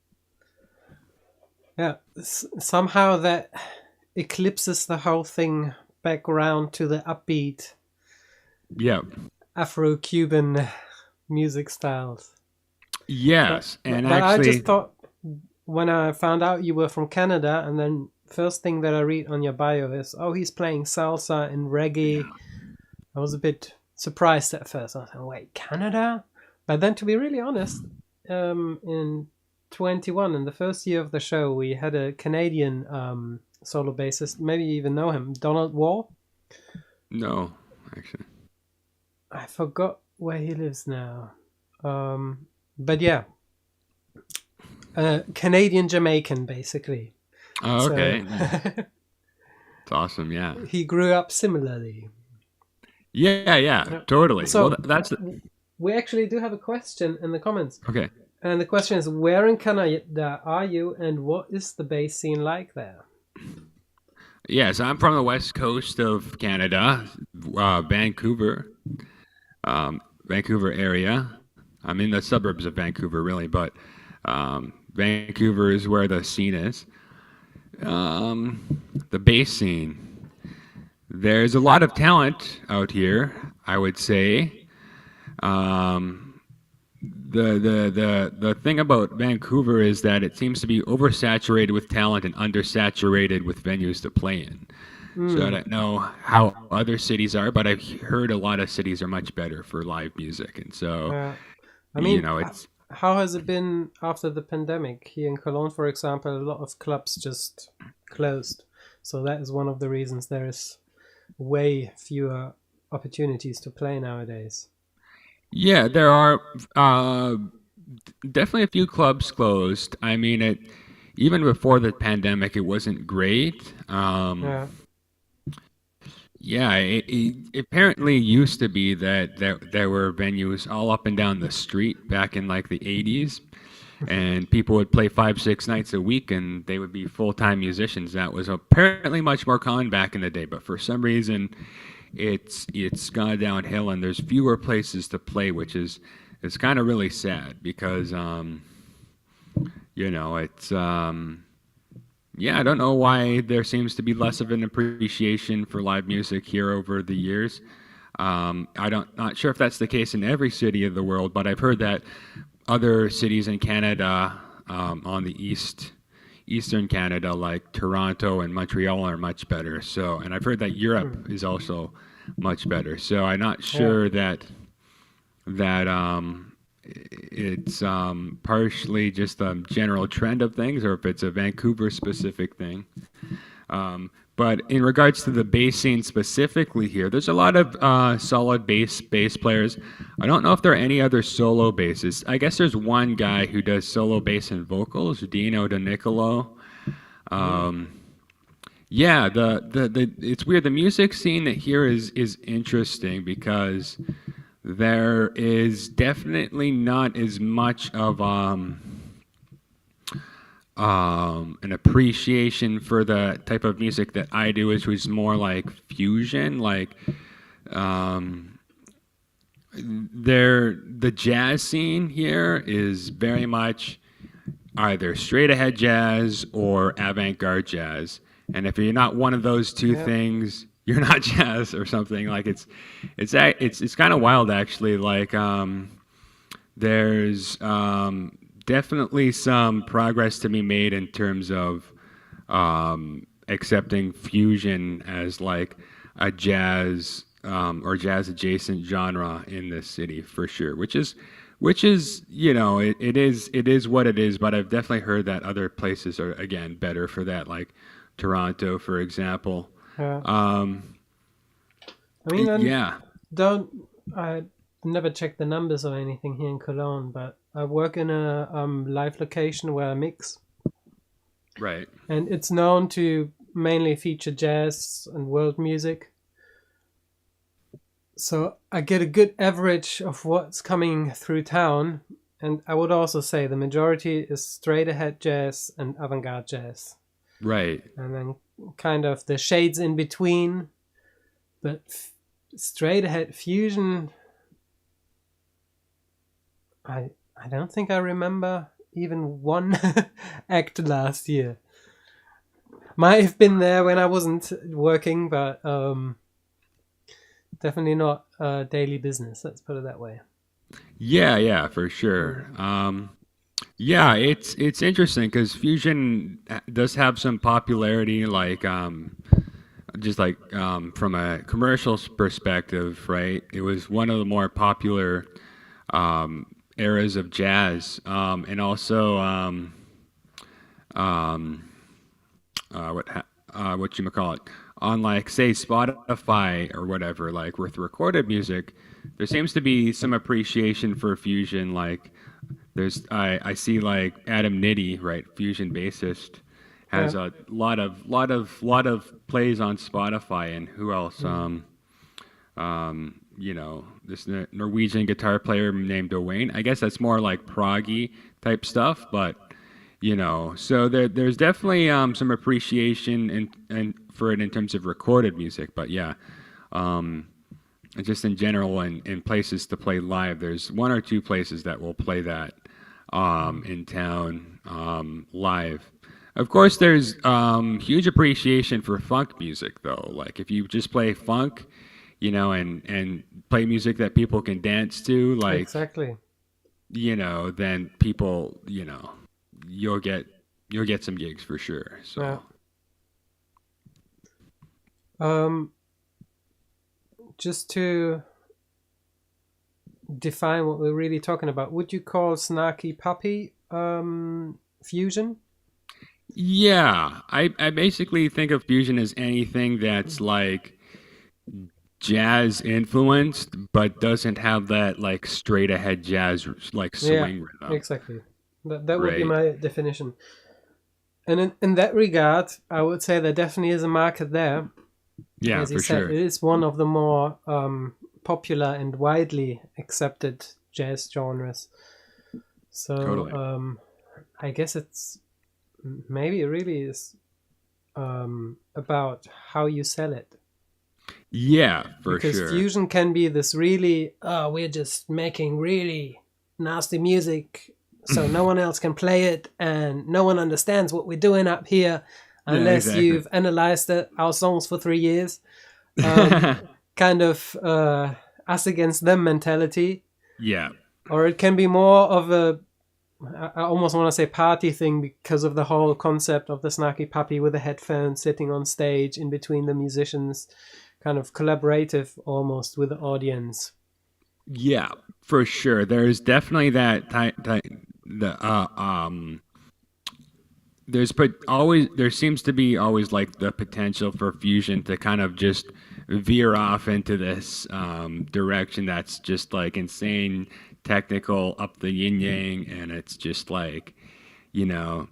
Yeah, somehow that eclipses the whole thing back around to the upbeat Afro-Cuban music styles. Yes, but actually, I just thought when I found out you were from Canada, and then first thing that I read on your bio is, oh, he's playing salsa and reggae. I was a bit surprised at first. I was like, wait, Canada? But then, to be really honest, in 21, in the first year of the show, we had a Canadian solo bassist. Maybe you even know him, Donald Wall. No, actually, I forgot where he lives now. But yeah, Canadian Jamaican, basically. Oh, okay. It's awesome. Yeah. He grew up similarly. Yeah, totally. So well, that's we actually do have a question in the comments. Okay. And the question is, where in Canada are you, and what is the bass scene like there? Yes, I'm from the west coast of Canada, Vancouver, Vancouver area. I'm in the suburbs of Vancouver, really, but Vancouver is where the scene is. The bass scene. There's a lot of talent out here, I would say. The thing about Vancouver is that it seems to be oversaturated with talent and undersaturated with venues to play in. So I don't know how other cities are, but I've heard a lot of cities are much better for live music, and so I mean, it's. How has it been after the pandemic? Here in Cologne, for example, a lot of clubs just closed. So that is one of the reasons there is way fewer opportunities to play nowadays. Yeah, there are definitely a few clubs closed. I mean, even before the pandemic, it wasn't great. It apparently used to be that there were venues all up and down the street back in like the 80s, and people would play 5-6 nights a week, and they would be full-time musicians. That was apparently much more common back in the day, but for some reason, it's gone downhill, and there's fewer places to play, which is kind of really sad because it's. I don't know why there seems to be less of an appreciation for live music here over the years. Not sure if that's the case in every city of the world, but I've heard that other cities in Canada on the Eastern Canada, like Toronto and Montreal, are much better. So, and I've heard that Europe is also much better. So I'm not sure that it's partially just a general trend of things, or if it's a Vancouver specific thing. But in regards to the bass scene specifically here, there's a lot of solid bass players. I don't know if there are any other solo bassists. I guess there's one guy who does solo bass and vocals, Dino De Nicolo. Yeah, the it's weird. The music scene here is interesting because there is definitely not as much of an appreciation for the type of music that I do, which was more like fusion. Like the jazz scene here is very much either straight ahead jazz or avant-garde jazz. And if you're not one of those two things, you're not jazz or something. Like it's kind of wild actually. Like there's definitely some progress to be made in terms of accepting fusion as like a jazz or jazz adjacent genre in this city for sure, which is you know it is what it is. But I've definitely heard that other places are again better for that, like Toronto, for example. I mean, I never checked the numbers or anything here in Cologne, but I work in a live location where I mix. Right. And it's known to mainly feature jazz and world music. So I get a good average of what's coming through town. And I would also say the majority is straight ahead jazz and avant-garde jazz. Right. And then kind of the shades in between. But straight ahead fusion, I don't think I remember even one act last year. Might have been there when I wasn't working, but definitely not daily business. Let's put it that way. Yeah, for sure. Yeah, it's interesting because fusion does have some popularity, like just like from a commercial perspective, right? It was one of the more popular eras of jazz, and also what you call it, on like say Spotify or whatever, like with recorded music, there seems to be some appreciation for fusion. Like there's I see like Adam Nitty, right, fusion bassist, has a lot of plays on Spotify, and who else? You know, this Norwegian guitar player named Dwayne. I guess that's more like proggy type stuff, but you know, so there's definitely some appreciation and for it in terms of recorded music. But yeah, just in general, in places to play live, there's one or two places that will play that in town live. Of course, there's huge appreciation for funk music, though. Like if you just play funk, you know, and play music that people can dance to, like exactly, you know, then people, you know, you'll get some gigs for sure. So, just to define what we're really talking about, would you call Snarky Puppy fusion? Yeah, I basically think of fusion as anything that's like jazz influenced, but doesn't have that like straight ahead jazz like swing rhythm. Exactly. That would be my definition. And in that regard, I would say there definitely is a market there. Yeah, as you for said, sure. It is one of the more popular and widely accepted jazz genres. So totally. I guess it's maybe it really is about how you sell it. Yeah, for because sure. Fusion can be this really, we're just making really nasty music so no one else can play it and no one understands what we're doing up here unless you've analyzed our songs for 3 years. Kind of us against them mentality. Yeah. Or it can be more of a I almost want to say party thing because of the whole concept of the snarky puppy with the headphones sitting on stage in between the musicians, kind of collaborative almost with the audience. Yeah, for sure. There's definitely that the there seems to be always like the potential for fusion to kind of just veer off into this direction that's just like insane technical up the yin yang, and it's just like, you know,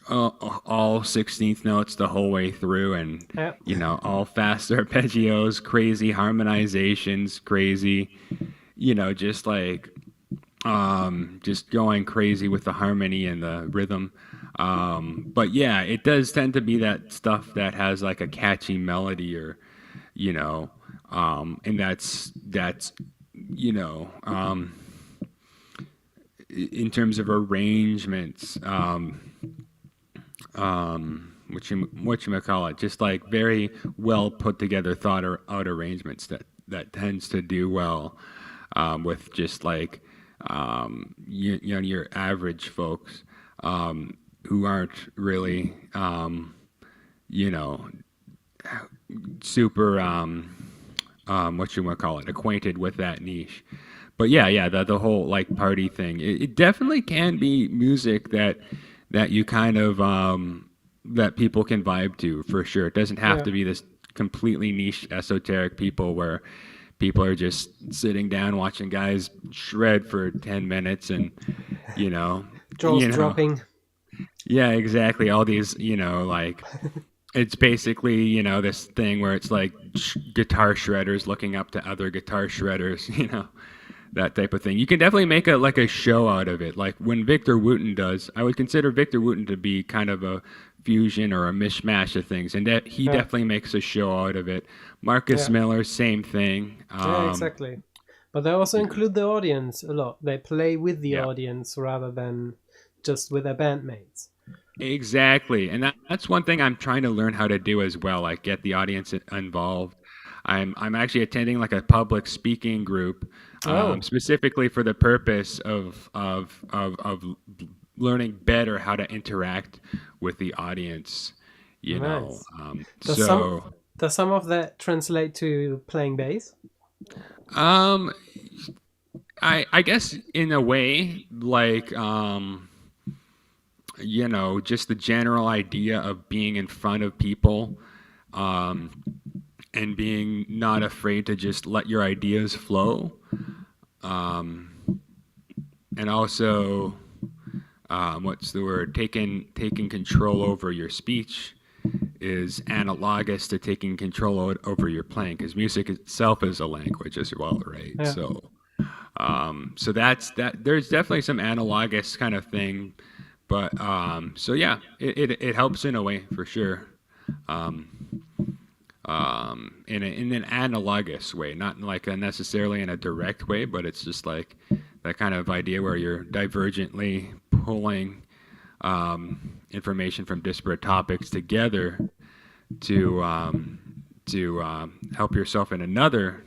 all 16th notes the whole way through, and Yeah. all fast arpeggios, crazy harmonizations, crazy, just like just going crazy with the harmony and the rhythm. But yeah, it does tend to be that stuff that has like a catchy melody, or and that's in terms of arrangements, what you call it, just like very well put together, thought out arrangements that tends to do well with just like your average folks who aren't really super what you want to call it, acquainted with that niche. But yeah, the whole like party thing, it definitely can be music that you kind of that people can vibe to, for sure. It doesn't have to be this completely niche esoteric people where people are just sitting down watching guys shred for 10 minutes and jaws dropping. Yeah, exactly. All these, like it's basically, this thing where it's like guitar shredders looking up to other guitar shredders, that type of thing. You can definitely make a show out of it. Like when Victor Wooten does, I would consider Victor Wooten to be kind of a fusion or a mishmash of things, and that he definitely makes a show out of it. Marcus Miller, same thing. Yeah, exactly. But they also include the audience a lot. They play with the audience rather than just with their bandmates. Exactly, and that's one thing I'm trying to learn how to do as well. Like get the audience involved. I'm actually attending like a public speaking group, specifically for the purpose of learning better how to interact with the audience. Nice. Does some of that translate to playing bass? I guess in a way, like just the general idea of being in front of people, and being not afraid to just let your ideas flow, and also what's the word, taking control over your speech is analogous to taking control over your playing, because music itself is a language as well, right? So that's that. There's definitely some analogous kind of thing, but so yeah, it helps in a way, for sure. In an analogous way, not like necessarily in a direct way, but it's just like that kind of idea where you're divergently pulling information from disparate topics together to help yourself in another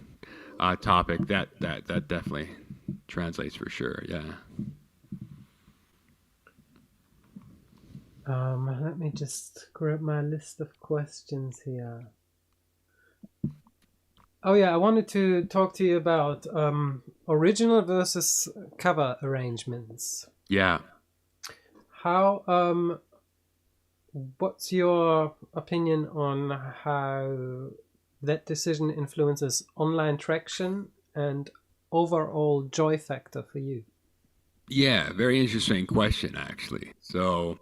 topic. That definitely translates, for sure. Yeah. Let me just grab my list of questions here. Oh yeah, I wanted to talk to you about original versus cover arrangements. Yeah. How what's your opinion on how that decision influences online traction and overall joy factor for you? Yeah, very interesting question, actually. So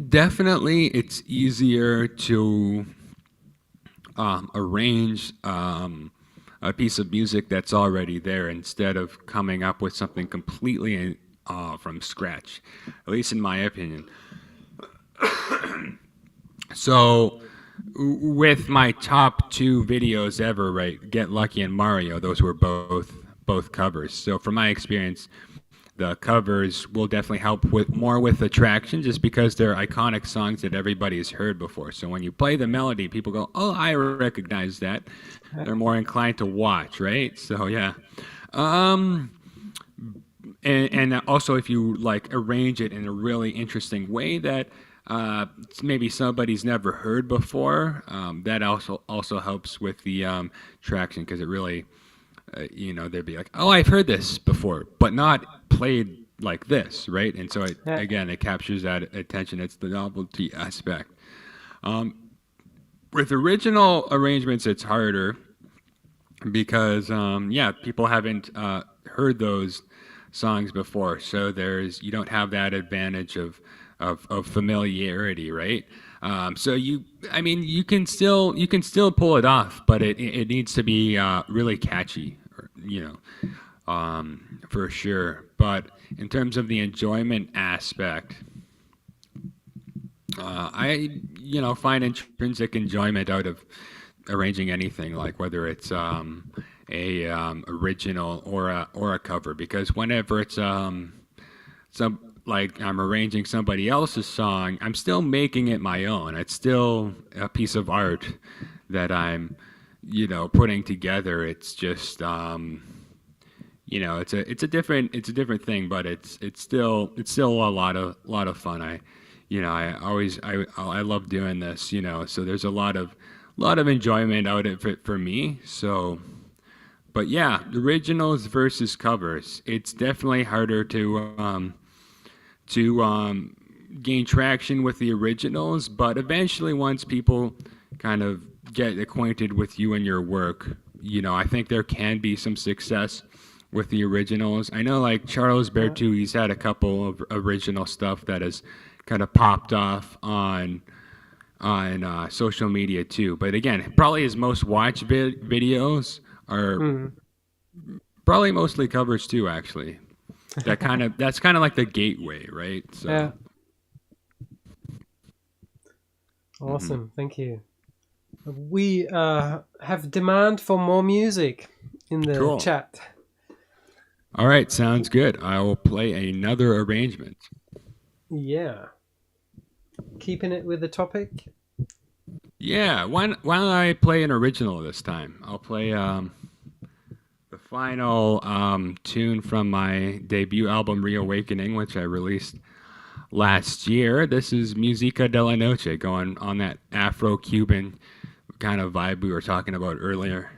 definitely it's easier to arrange a piece of music that's already there instead of coming up with something completely from scratch, at least in my opinion. So with my top two videos ever, right, Get Lucky and Mario, those were both covers. So from my experience, the covers will definitely help with attraction, just because they're iconic songs that everybody's heard before. So when you play the melody, people go, "Oh, I recognize that." They're more inclined to watch, right? So yeah. And also if you like arrange it in a really interesting way that maybe somebody's never heard before, that also helps with the traction because it really they'd be like, oh, I've heard this before, but not played like this, right? And so Yeah. it captures that attention. It's the novelty aspect. With original arrangements, it's harder because people haven't heard those songs before, so you don't have that advantage of familiarity, right? So you can still pull it off, but it needs to be really catchy, for sure. But in terms of the enjoyment aspect, I find intrinsic enjoyment out of arranging anything, like whether it's a original or a cover, because whenever it's some like I'm arranging somebody else's song, I'm still making it my own. It's still a piece of art that I'm putting together. It's just it's a different thing, but it's still a lot of fun. I love doing this, so there's a lot of enjoyment out of it for me. So, but yeah, originals versus covers. It's definitely harder to gain traction with the originals, but eventually once people kind of get acquainted with you and your work, I think there can be some success with the originals. I know like Charles Bertou, he's had a couple of original stuff that has kind of popped off on social media too. But again, probably his most watched videos are probably mostly covers too, actually. That's kind of like the gateway, right? So. Yeah. Awesome, thank you. We have demand for more music in the chat. All right, sounds good. I will play another arrangement. Yeah. Keeping it with the topic? Yeah, why don't I play an original this time? I'll play the final tune from my debut album, Reawakening, which I released last year. This is Musica de la Noche, going on that Afro-Cuban kind of vibe we were talking about earlier.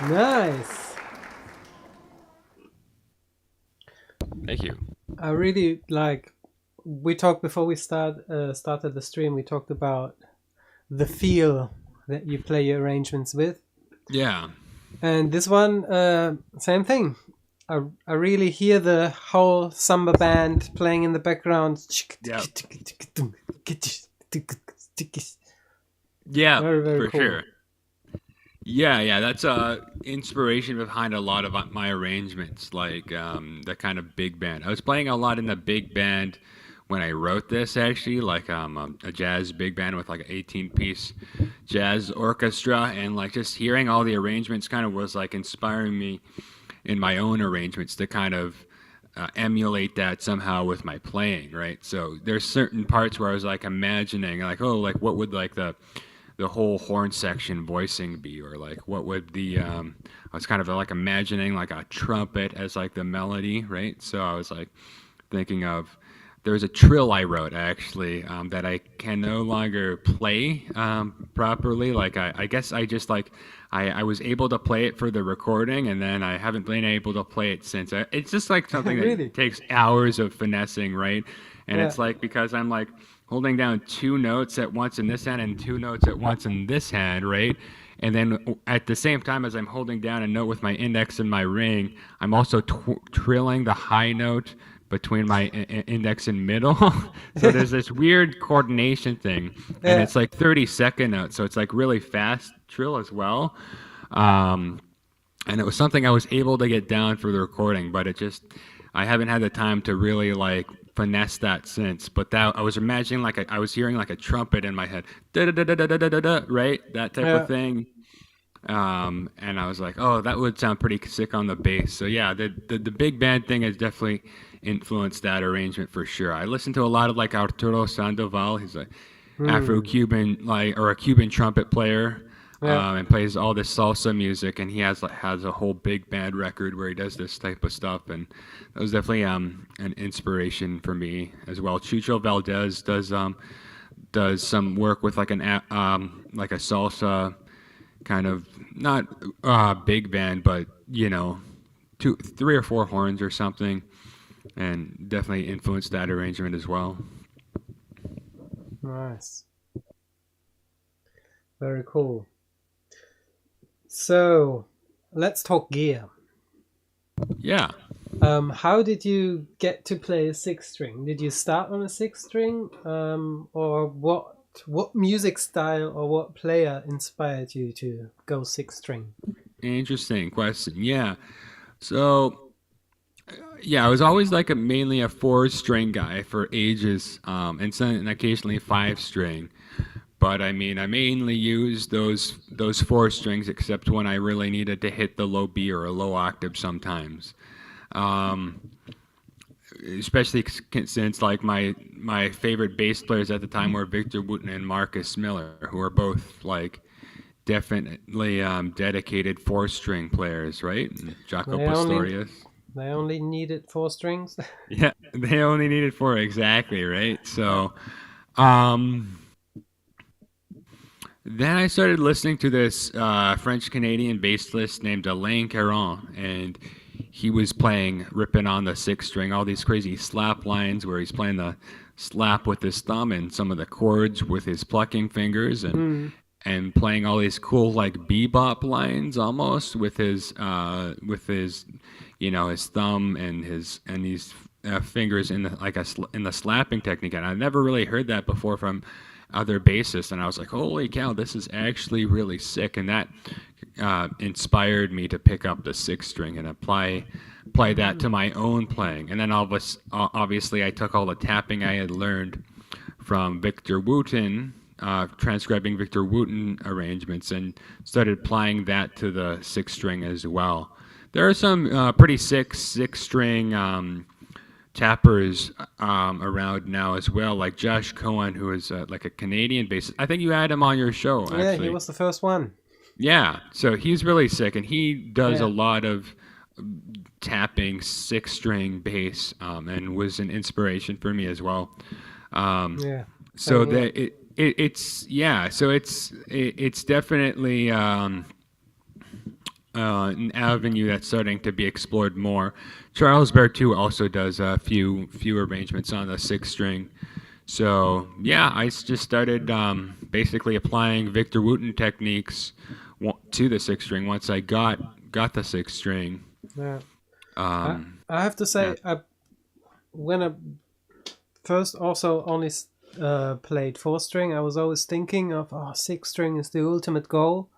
Nice. Thank you. I really like. We talked before we started the stream. We talked about the feel that you play your arrangements with, Yeah. and this one, same thing. I really hear the whole samba band playing in the background. Yeah. Yeah, very, very for cool. sure. Yeah, that's inspiration behind a lot of my arrangements, like the kind of big band. I was playing a lot in the big band when I wrote this, actually, like a jazz big band with like an 18-piece jazz orchestra, and like just hearing all the arrangements kind of was like inspiring me in my own arrangements to kind of emulate that somehow with my playing, right? So there's certain parts where I was like imagining, like, oh, like what would like the whole horn section voicing be, or like what would the I was kind of like imagining like a trumpet as like the melody, right? So I was like thinking of, there's a trill I wrote actually that I can no longer play properly. Like I guess I just like I was able to play it for the recording, and then I haven't been able to play it since. It's just like something Really? that takes hours of finessing, right? And Yeah. it's like, because I'm like holding down two notes at once in this hand and two notes at once in this hand, right? And then at the same time as I'm holding down a note with my index and my ring, I'm also trilling the high note between my index and middle. So there's this weird coordination thing, and Yeah. it's like 30-second notes, so it's like really fast trill as well. And it was something I was able to get down for the recording, but I haven't had the time to really like finesse that since. But that I was imagining like I was hearing like a trumpet in my head, da da da da da da da da, right? That type of thing. And I was like, oh, that would sound pretty sick on the bass. So yeah, the big band thing has definitely influenced that arrangement for sure. I listened to a lot of like Arturo Sandoval. He's a Afro-Cuban, like, or a Cuban trumpet player. Yeah. and plays all this salsa music, and he has a whole big band record where he does this type of stuff, and that was definitely an inspiration for me as well. Chucho Valdez does some work with like like a salsa kind of, not big band, but three or four horns or something, and definitely influenced that arrangement as well. Nice. Very cool. So, let's talk gear. Yeah. How did you get to play a six string? Did you start on a six string, or what music style or what player inspired you to go six string? Interesting question. Yeah. So, yeah, I was always like mainly a four-string guy for ages, and occasionally five-string. But I mean, I mainly used those four strings, except when I really needed to hit the low B or a low octave sometimes. Um, Especially since like my favorite bass players at the time were Victor Wooten and Marcus Miller, who are both like definitely dedicated four-string players, right? And Jaco Pastorius. They only needed four strings. Yeah, they only needed four, exactly, right? So, then I started listening to this French Canadian bassist named Alain Caron, and he was ripping on the six string, all these crazy slap lines where he's playing the slap with his thumb and some of the chords with his plucking fingers, and playing all these cool like bebop lines almost with his his thumb and these fingers in the slapping technique. And I never really heard that before from other bassists, and I was like, holy cow, this is actually really sick. And that inspired me to pick up the six string and play that to my own playing. And then obviously I took all the tapping I had learned from Victor Wooten, transcribing Victor Wooten arrangements, and started applying that to the six string as well. There are some pretty sick six string tappers around now as well, like Josh Cohen, who is like a Canadian bassist. I think you had him on your show, actually. Yeah, he was the first one. Yeah, so he's really sick, and he does a lot of tapping six string bass, and was an inspiration for me as well. So that it's definitely an avenue that's starting to be explored more. Charles Berthoud also does a few arrangements on the six string. So yeah, I just started basically applying Victor Wooten techniques to the six string once I got the six string. Yeah. I have to say, when I first also only played four string, I was always thinking of six string is the ultimate goal.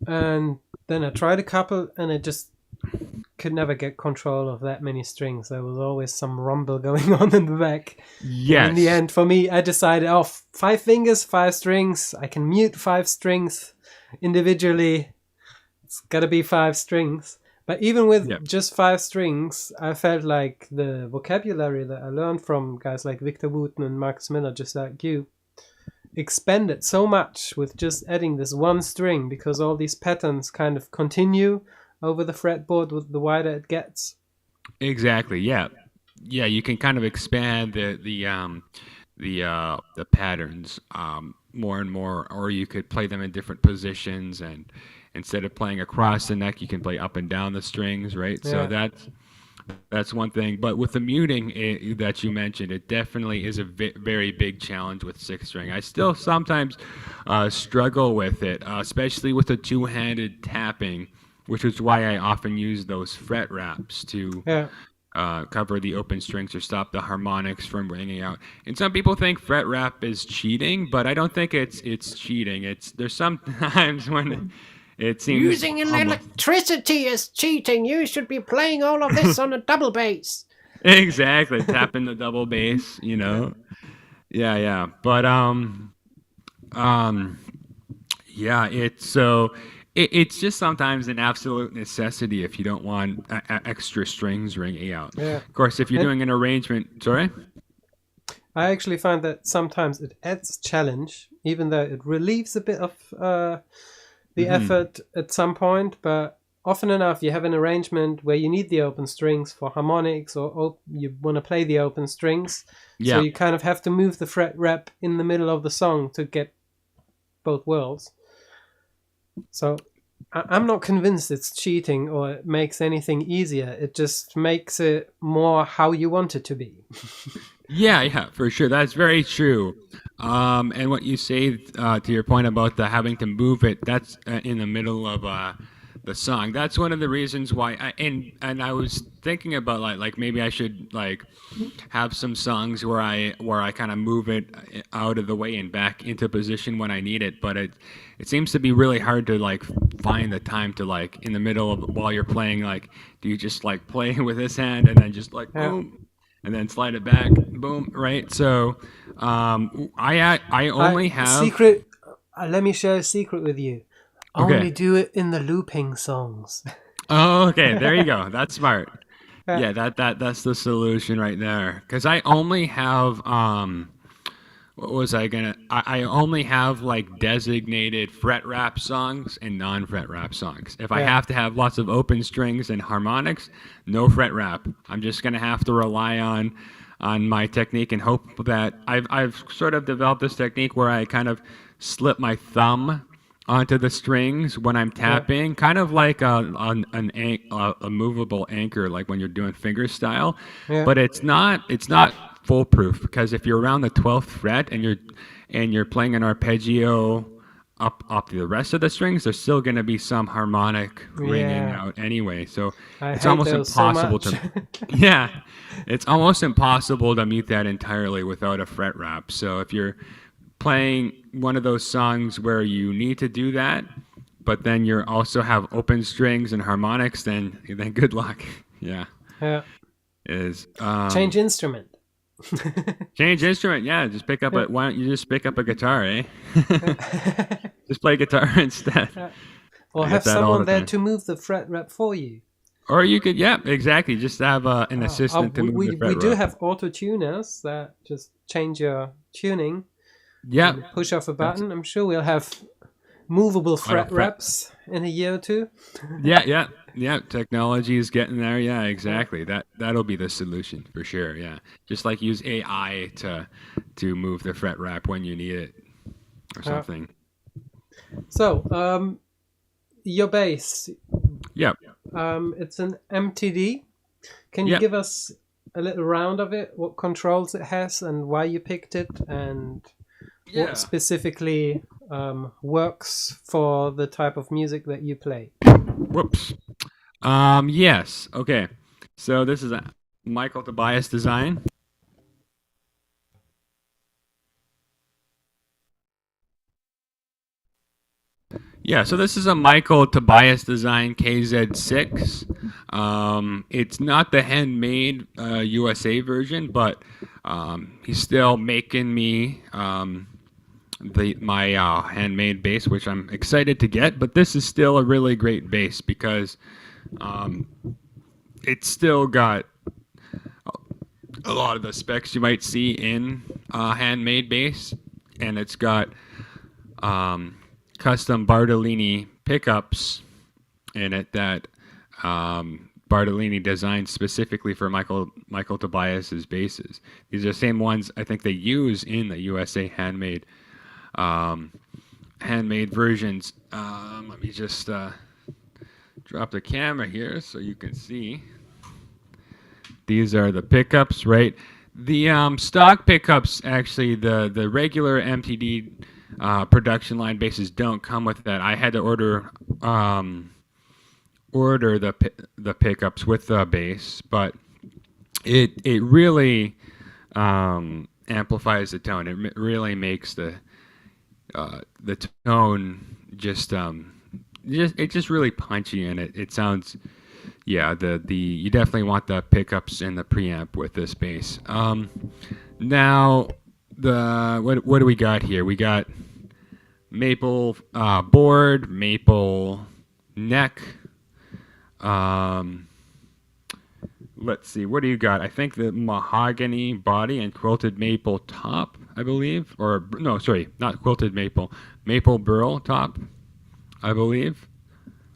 And then I tried a couple, and I just could never get control of that many strings. There was always some rumble going on in the back. Yes. In the end, for me, I decided, five fingers, five strings. I can mute five strings individually. It's got to be five strings. But even with just five strings, I felt like the vocabulary that I learned from guys like Victor Wooten and Marcus Miller, just like you, expanded so much with just adding this one string, because all these patterns kind of continue over the fretboard with the wider it gets. Exactly. Yeah. You can kind of expand the patterns more and more, or you could play them in different positions, and instead of playing across the neck, you can play up and down the strings, right? Yeah. So that's one thing. But with the muting that you mentioned, it definitely is a very big challenge with six string. I still sometimes struggle with it, especially with the two-handed tapping, which is why I often use those fret wraps to cover the open strings or stop the harmonics from ringing out. And some people think fret wrap is cheating, but I don't think it's cheating. There's sometimes when it seems using electricity is cheating. You should be playing all of this on a double bass. Exactly, tapping the double bass. Yeah. But it's just sometimes an absolute necessity if you don't want extra strings ringing out. Yeah. Of course, if you're doing an arrangement, sorry. I actually find that sometimes it adds challenge, even though it relieves a bit of the effort at some point. But often enough, you have an arrangement where you need the open strings for harmonics, or you want to play the open strings. So Yeah. you kind of have to move the fret rep in the middle of the song to get both worlds. So I'm not convinced it's cheating or it makes anything easier. It just makes it more how you want it to be. Yeah, for sure. That's very true. And what you say to your point about the having to move it, that's in the middle of the song. That's one of the reasons why. And I was thinking about like maybe I should like have some songs where I kind of move it out of the way and back into position when I need it. But it seems to be really hard to like find the time to like in the middle of while you're playing. Like, do you just like play with this hand and then just like Yeah. boom? And then slide it back, boom, right? So, I only have secret. Let me share a secret with you. okay. Only do it in the looping songs. Oh, okay, there you go. That's smart. Yeah. Yeah, that's the solution right there. Because I only have what was I gonna? I only have like designated fret rap songs and non-fret rap songs. If I Yeah. have to have lots of open strings and harmonics, no fret rap. I'm just gonna have to rely on my technique and hope that I've sort of developed this technique where I kind of slip my thumb onto the strings when I'm tapping, kind of like a movable anchor, like when you're doing finger style. Yeah. But it's not foolproof because if you're around the 12th fret and you're playing an arpeggio up to the rest of the strings, there's still going to be some harmonic ringing Yeah. out anyway. So I it's hate almost those so impossible much. to yeah, it's almost impossible to mute that entirely without a fret wrap. So if you're playing one of those songs where you need to do that, but then you also have open strings and harmonics, then good luck. Yeah, Yeah. is Change instrument. change instrument. Yeah, just pick up Yeah. a. Why don't you just pick up a guitar, eh? Just play guitar instead. Yeah. Or I have get that all someone the there time. to move the fret rep for you. Or you could, yeah, exactly. Just have an assistant to move we the we fret do rep. have auto tuners that just change your tuning Yeah, and push off a that's button. I'm sure we'll have movable auto fret fret. reps in a year or two. Yeah. Technology is getting there. Yeah, Yeah. exactly. That'll be the solution for sure. Yeah, just like use AI to move the fret wrap when you need it or Yeah. something. So, your bass, Yep. it's an MTD. Can you Yep. give us a little round of it? What controls it has and why you picked it, and Yeah. what specifically works for the type of music that you play? Whoops. Yes. Okay. So this is a Michael Tobias design. Yeah, so this is a Michael Tobias design KZ6. It's not the handmade USA version, but he's still making me my handmade bass, which I'm excited to get. But this is still a really great bass because um, it's still got a lot of the specs you might see in handmade bass, and it's got custom Bartolini pickups in it that Bartolini designed specifically for Michael Tobias's basses. These are the same ones I think they use in the USA handmade versions. Let me just drop the camera here so you can see. These are the pickups, right? The stock pickups, actually, the regular MTD production line basses don't come with that. I had to order the pickups with the bass, but it really amplifies the tone. It really makes the tone just it's just really punchy, and it sounds. Yeah, the you definitely want the pickups and the preamp with this bass. Now the what do we got here? We got maple board, maple neck, let's see, what do you got? I think the mahogany body and quilted maple top, I believe. Or, no, sorry, not quilted maple. Maple burl top, I believe.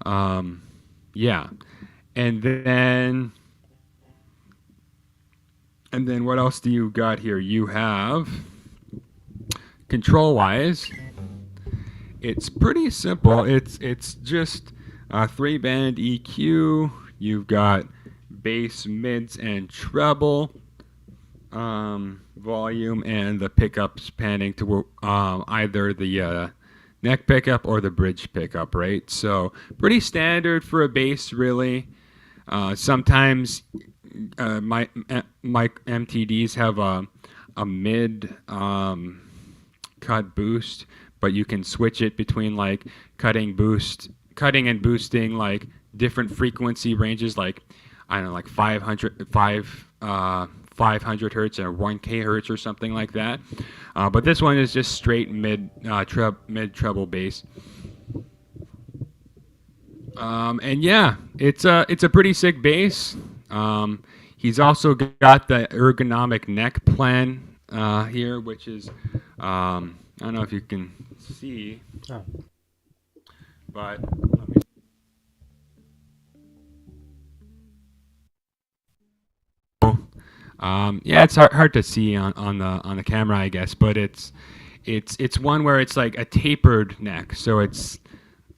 Um, yeah. And then, and then what else do you got here? You have, control-wise, it's pretty simple. It's just a 3-band EQ. You've got bass, mids, and treble volume, and the pickups panning to either the neck pickup or the bridge pickup, right? So pretty standard for a bass, really. Sometimes my MTDs have a mid cut boost, but you can switch it between like cutting and boosting like different frequency ranges, like I don't know, like 500 hertz or 1K hertz or something like that. But this one is just straight mid treble bass. And yeah, it's a pretty sick bass. He's also got the ergonomic neck plan here, which is I don't know if you can see, but let me. Yeah, it's hard to see on the camera, I guess, but it's one where it's like a tapered neck, so it's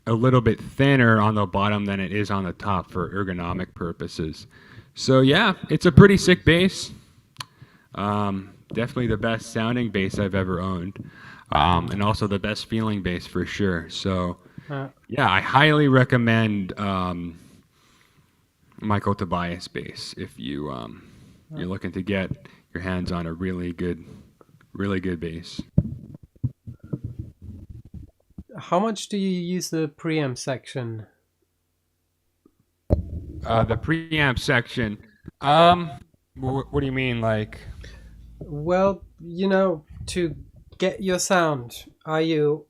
a little bit thinner on the bottom than it is on the top for ergonomic purposes. So yeah, it's a pretty sick bass. Definitely the best sounding bass I've ever owned, and also the best feeling bass for sure. So yeah, I highly recommend Michael Tobias bass if you're looking to get your hands on a really good bass. How much do you use the preamp section? The preamp section. What do you mean, like? Well, to get your sound, are you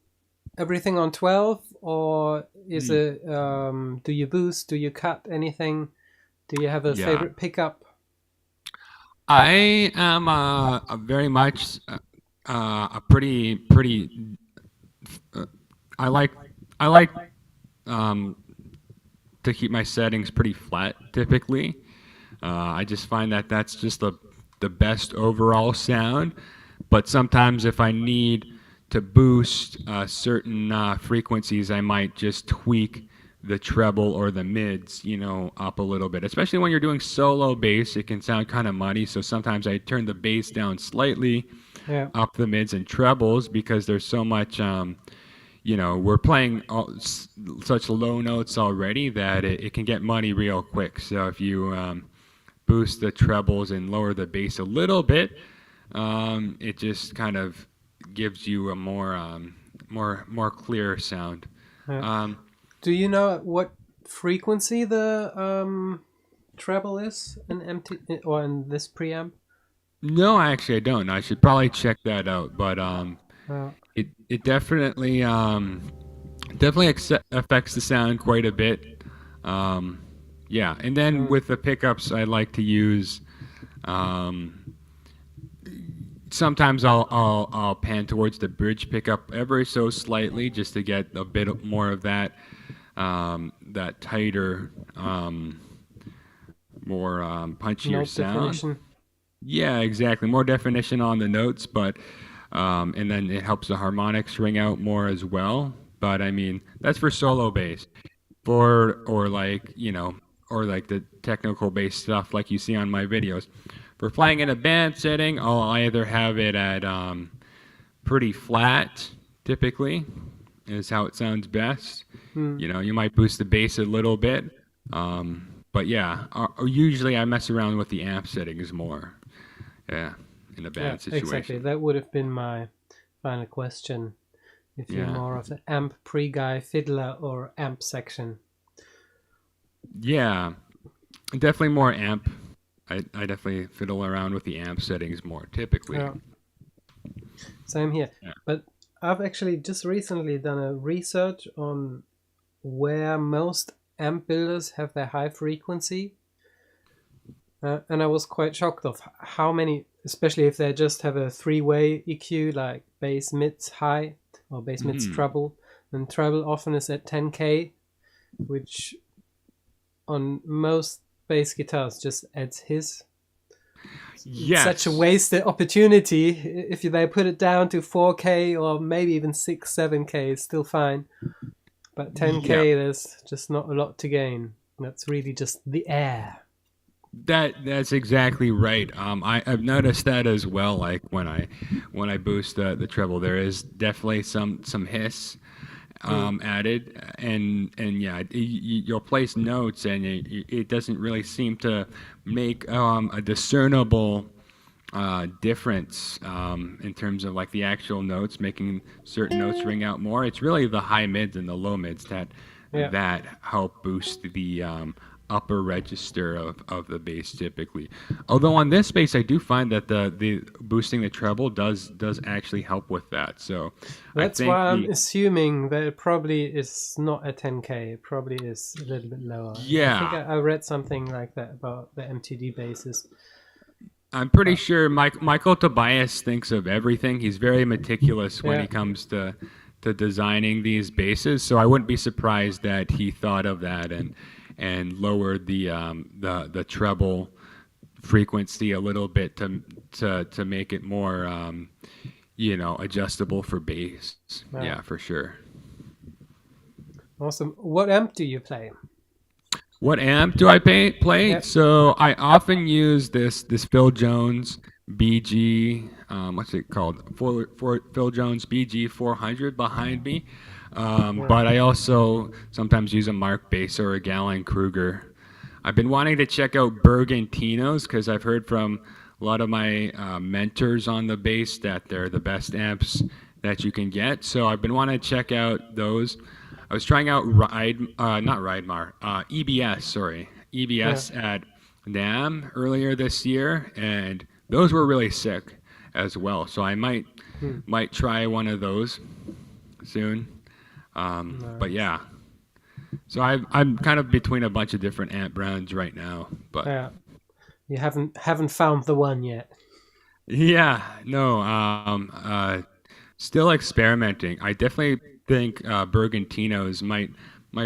everything on 12, or is it? Do you boost? Do you cut anything? Do you have a favorite pickup? I am a very much a pretty. I like um, to keep my settings pretty flat typically. I just find that that's just the best overall sound. But sometimes if I need to boost certain frequencies, I might just tweak the treble or the mids, up a little bit. Especially when you're doing solo bass, it can sound kind of muddy. So sometimes I turn the bass down slightly, up the mids and trebles, because there's so much, we're playing such low notes already that it can get muddy real quick. So if you boost the trebles and lower the bass a little bit, it just kind of gives you a more clear sound. Do you know what frequency the treble is in in this preamp? No, actually, I don't. I should probably check that out. But it definitely affects the sound quite a bit. Yeah, and then with the pickups, I like to use. Sometimes I'll pan towards the bridge pickup ever so slightly, just to get a bit more of that tighter, more punchier Note sound. definition. Yeah, exactly. More definition on the notes, but and then it helps the harmonics ring out more as well. But I mean, that's for solo bass. Or like the technical bass stuff like you see on my videos. For playing in a band setting, I'll either have it at pretty flat, typically, is how it sounds best. You might boost the bass a little bit. But yeah, usually I mess around with the amp settings more. Yeah, in a band situation. Exactly. That would have been my final question. If you're more of the amp pre-guy, fiddler, or amp section. Yeah, definitely more amp. I definitely fiddle around with the amp settings more, typically. Yeah. Same here. Yeah. But I've actually just recently done a research on where most amp builders have their high frequency. And I was quite shocked of how many, especially if they just have a three-way EQ, like bass, mids, high, or bass, mids, treble. And treble often is at 10K, which on most bass guitars just adds hiss. Yes. Such a wasted opportunity. If they put it down to 4K or maybe even 6, 7K, it's still fine. But 10K, there's just not a lot to gain. That's really just the air. That's exactly right. I've noticed that as well. Like when I boost the treble, there is definitely some hiss added, and yeah, you'll place notes, and it doesn't really seem to make a discernible difference in terms of like the actual notes, making certain notes ring out more. It's really the high mids and the low mids that help boost the upper register of the bass typically. Although on this bass, I do find that the boosting the treble does actually help with that. So that's why I'm assuming that it probably is not a 10K. It probably is a little bit lower. Yeah, I think I read something like that about the MTD basses. I'm pretty sure Michael Tobias thinks of everything. He's very meticulous when he comes to designing these basses. So I wouldn't be surprised that he thought of that and lowered the treble frequency a little bit to make it more adjustable for bass. Wow. Yeah, for sure. Awesome. What amp do you play? What amp do I play? Yep. So I often use this Phil Jones BG. What's it called? Phil Jones BG 400 behind me. But I also sometimes use a Mark bass or a Gallon Kruger. I've been wanting to check out Bergentinos because I've heard from a lot of my mentors on the bass that they're the best amps that you can get. So I've been wanting to check out those. I was trying out EBS at NAMM earlier this year, and those were really sick as well. So I might try one of those soon. Nice. But yeah, so I'm kind of between a bunch of different amp brands right now. But you haven't found the one yet. Yeah, no. Still experimenting. I definitely think Bergentinos might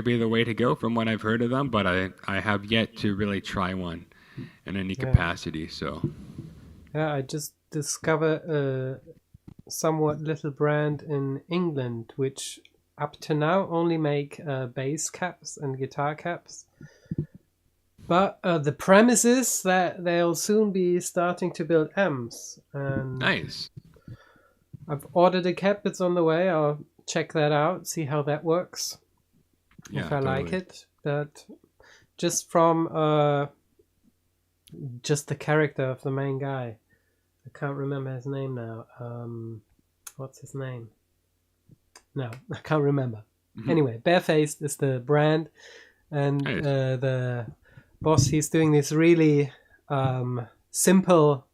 be the way to go from what I've heard of them, but I have yet to really try one in any capacity. So I just discovered a somewhat little brand in England which up to now only make bass caps and guitar caps, but the premise is that they'll soon be starting to build amps. And nice. I've ordered a cap. It's on the way. I'll check that out, see how that works, if I like it. But just from just the character of the main guy, I can't remember his name now. What's his name? No, I can't remember. Mm-hmm. Anyway, Barefaced is the brand, and the boss, he's doing this really simple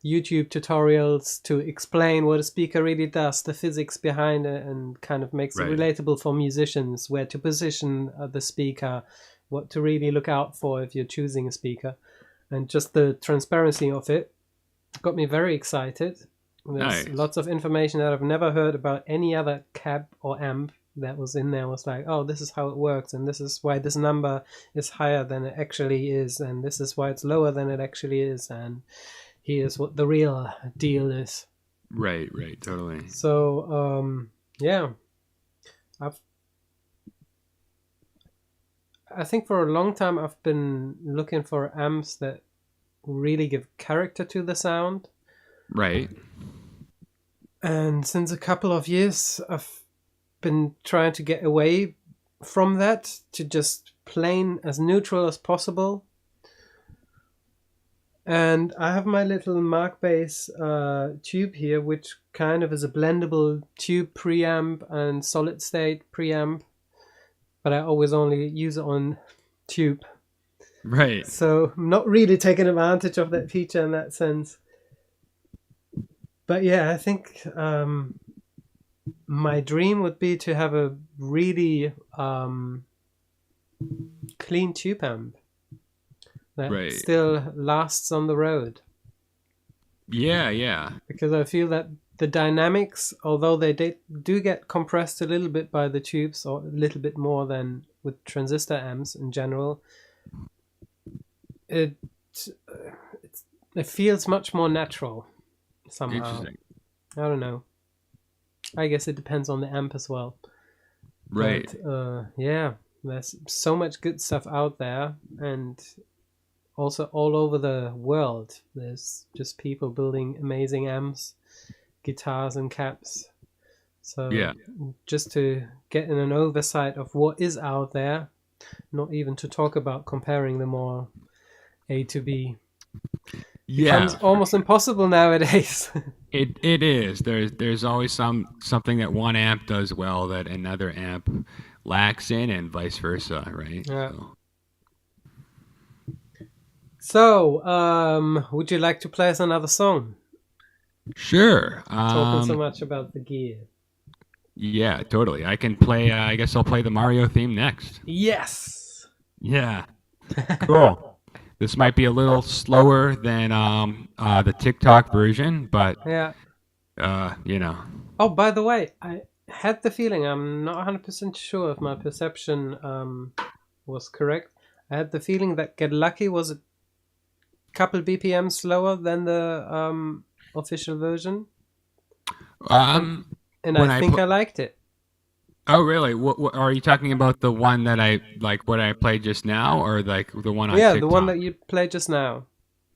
YouTube tutorials to explain what a speaker really does, the physics behind it, and kind of makes it relatable for musicians, where to position the speaker, what to really look out for if you're choosing a speaker, and just the transparency of it got me very excited. There's lots of information that I've never heard about any other cab or amp that was in there. It was like, oh, this is how it works, and this is why this number is higher than it actually is, and this is why it's lower than it actually is, and here's what the real deal is. Right, totally. So, I think for a long time I've been looking for amps that really give character to the sound. Right. And since a couple of years, I've been trying to get away from that to just plain as neutral as possible. And I have my little Mark bass tube here, which kind of is a blendable tube preamp and solid state preamp, but I always only use it on tube. Right. So I'm not really taking advantage of that feature in that sense. But yeah, I think my dream would be to have a really clean tube amp. that Right. still lasts on the road. Yeah. Because I feel that the dynamics, although they do get compressed a little bit by the tubes, or a little bit more than with transistor amps in general, it feels much more natural somehow. Interesting. I don't know. I guess it depends on the amp as well. Right. But, yeah, there's so much good stuff out there, and also all over the world. There's just people building amazing amps, guitars, and caps. So Yeah. just to get an oversight of what is out there, not even to talk about comparing them all A to B. Becomes almost impossible nowadays. It is. There's always something that one amp does well that another amp lacks in, and vice versa, right? Yeah. So, would you like to play us another song? Sure. Talking so much about the gear. Yeah, totally. I can play. I guess I'll play the Mario theme next. Yes. Yeah. Cool. This might be a little slower than the TikTok version, but yeah. You know. Oh, by the way, I had the feeling, I'm not 100% sure if my perception was correct. I had the feeling that Get Lucky was a couple BPM slower than the official version. And I think I liked it. Oh, really? What are you talking about? The one that I like, what I played just now, or like the one on TikTok? TikTok? The one that you played just now.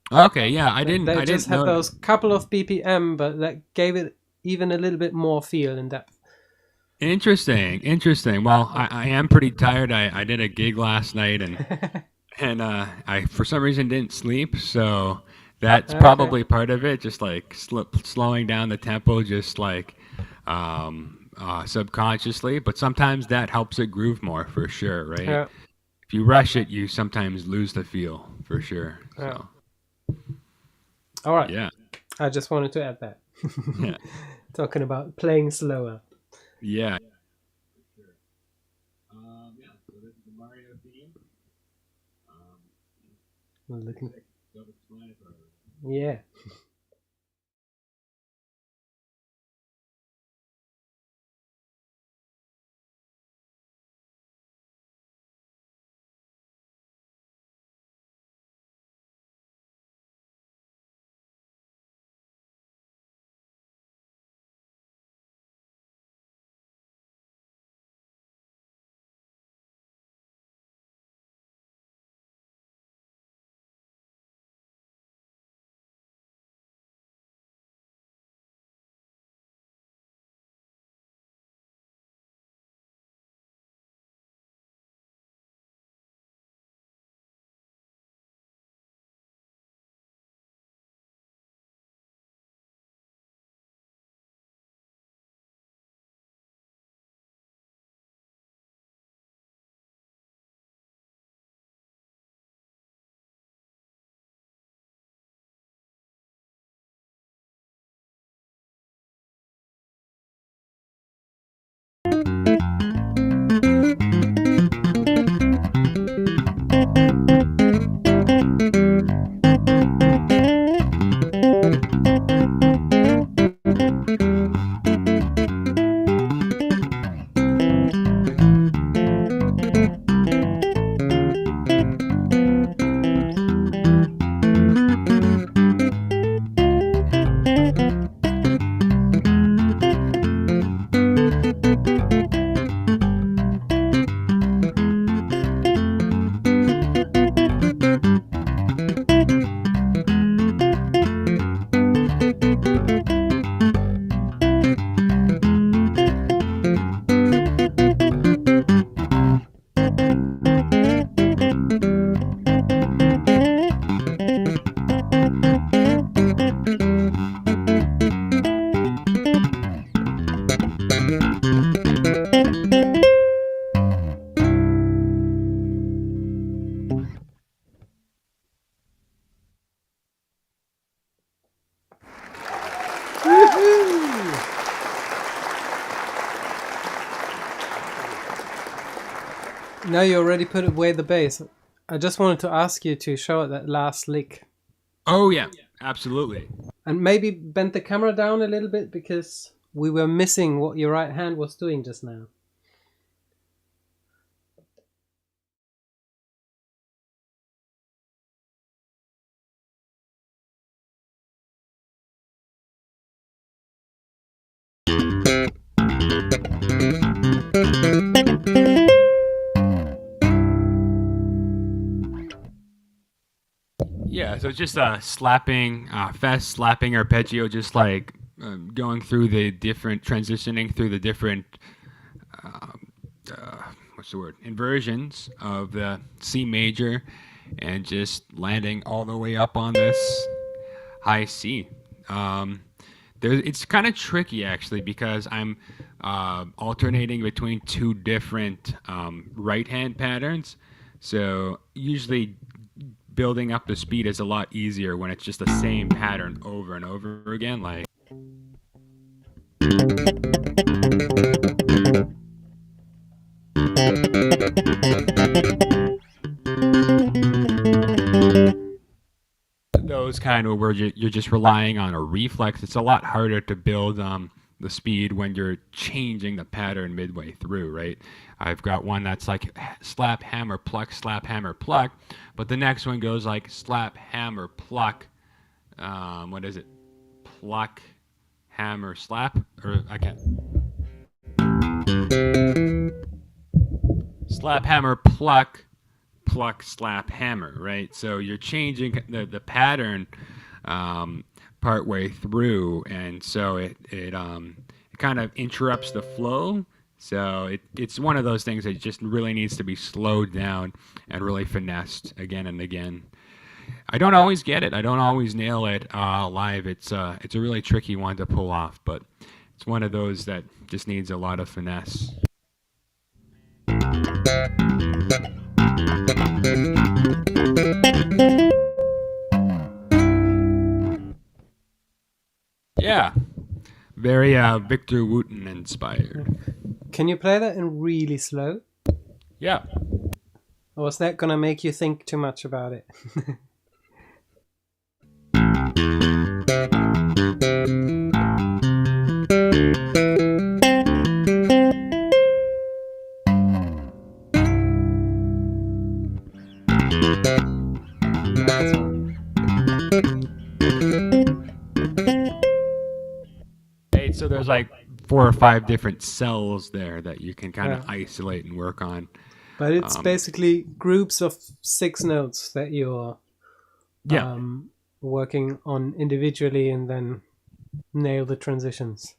Okay, yeah, I didn't. They just had know those couple of BPM, but that gave it even a little bit more feel and depth. Interesting. Well, I am pretty tired. I did a gig last night, and I for some reason didn't sleep, so that's probably part of it. Just like slowing down the tempo, just like subconsciously. But sometimes that helps it groove more, for sure, right? Yeah. If you rush it, you sometimes lose the feel, for sure. Yeah. So. All right. Yeah. I just wanted to add that. Yeah. Talking about playing slower. Yeah. Sure. Yeah. So this is the Mario theme. Looking. Yeah. Now you already put away the bass. I just wanted to ask you to show it that last lick. Oh yeah, absolutely. And maybe bend the camera down a little bit because we were missing what your right hand was doing just now. Yeah, so just slapping, fast slapping arpeggio, just like going through the different, transitioning through the different, what's the word, inversions of the C major, and just landing all the way up on this high C. It's kind of tricky actually because I'm alternating between two different right hand patterns. So usually building up the speed is a lot easier when it's just the same pattern over and over again. Like. Those kind of where you're just relying on a reflex. It's a lot harder to build the speed when you're changing the pattern midway through, right? I've got one that's like slap, hammer, pluck, slap, hammer, pluck, but the next one goes like slap, hammer, pluck. What is it? Pluck, hammer, slap, or I can't. Slap, hammer, pluck, pluck, slap, hammer, right? So you're changing the pattern part way through, and so it kind of interrupts the flow. So it's one of those things that just really needs to be slowed down and really finessed again and again. I don't always get it. I don't always nail it live. It's a really tricky one to pull off, but it's one of those that just needs a lot of finesse. Yeah, very Victor Wooten inspired. Can you play that in really slow? Yeah. Or is that gonna make you think too much about it? That's one. Right, so there's like 4 or 5 different cells there that you can kind of isolate and work on. But it's basically groups of 6 notes that you're working on individually and then nail the transitions.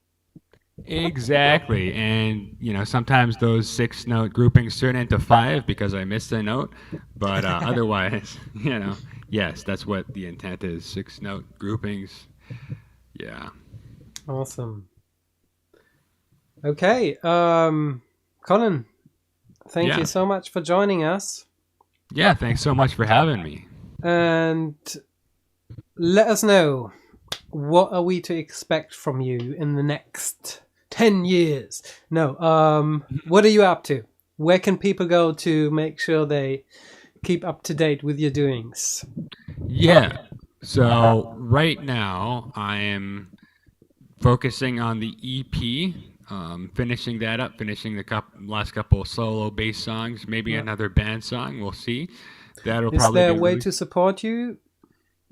Exactly, and sometimes those 6 note groupings turn into 5 because I missed a note, but otherwise, yes, that's what the intent is. 6 note groupings. Yeah. Awesome. Okay, Colin, thank you so much for joining us. Yeah, thanks so much for having me. And let us know, what are we to expect from you in the next 10 years? No, what are you up to? Where can people go to make sure they keep up to date with your doings? Yeah, so right now I am focusing on the EP, finishing that up, finishing the last couple of solo bass songs, maybe another band song. We'll see. That'll Is probably there be a way to support you?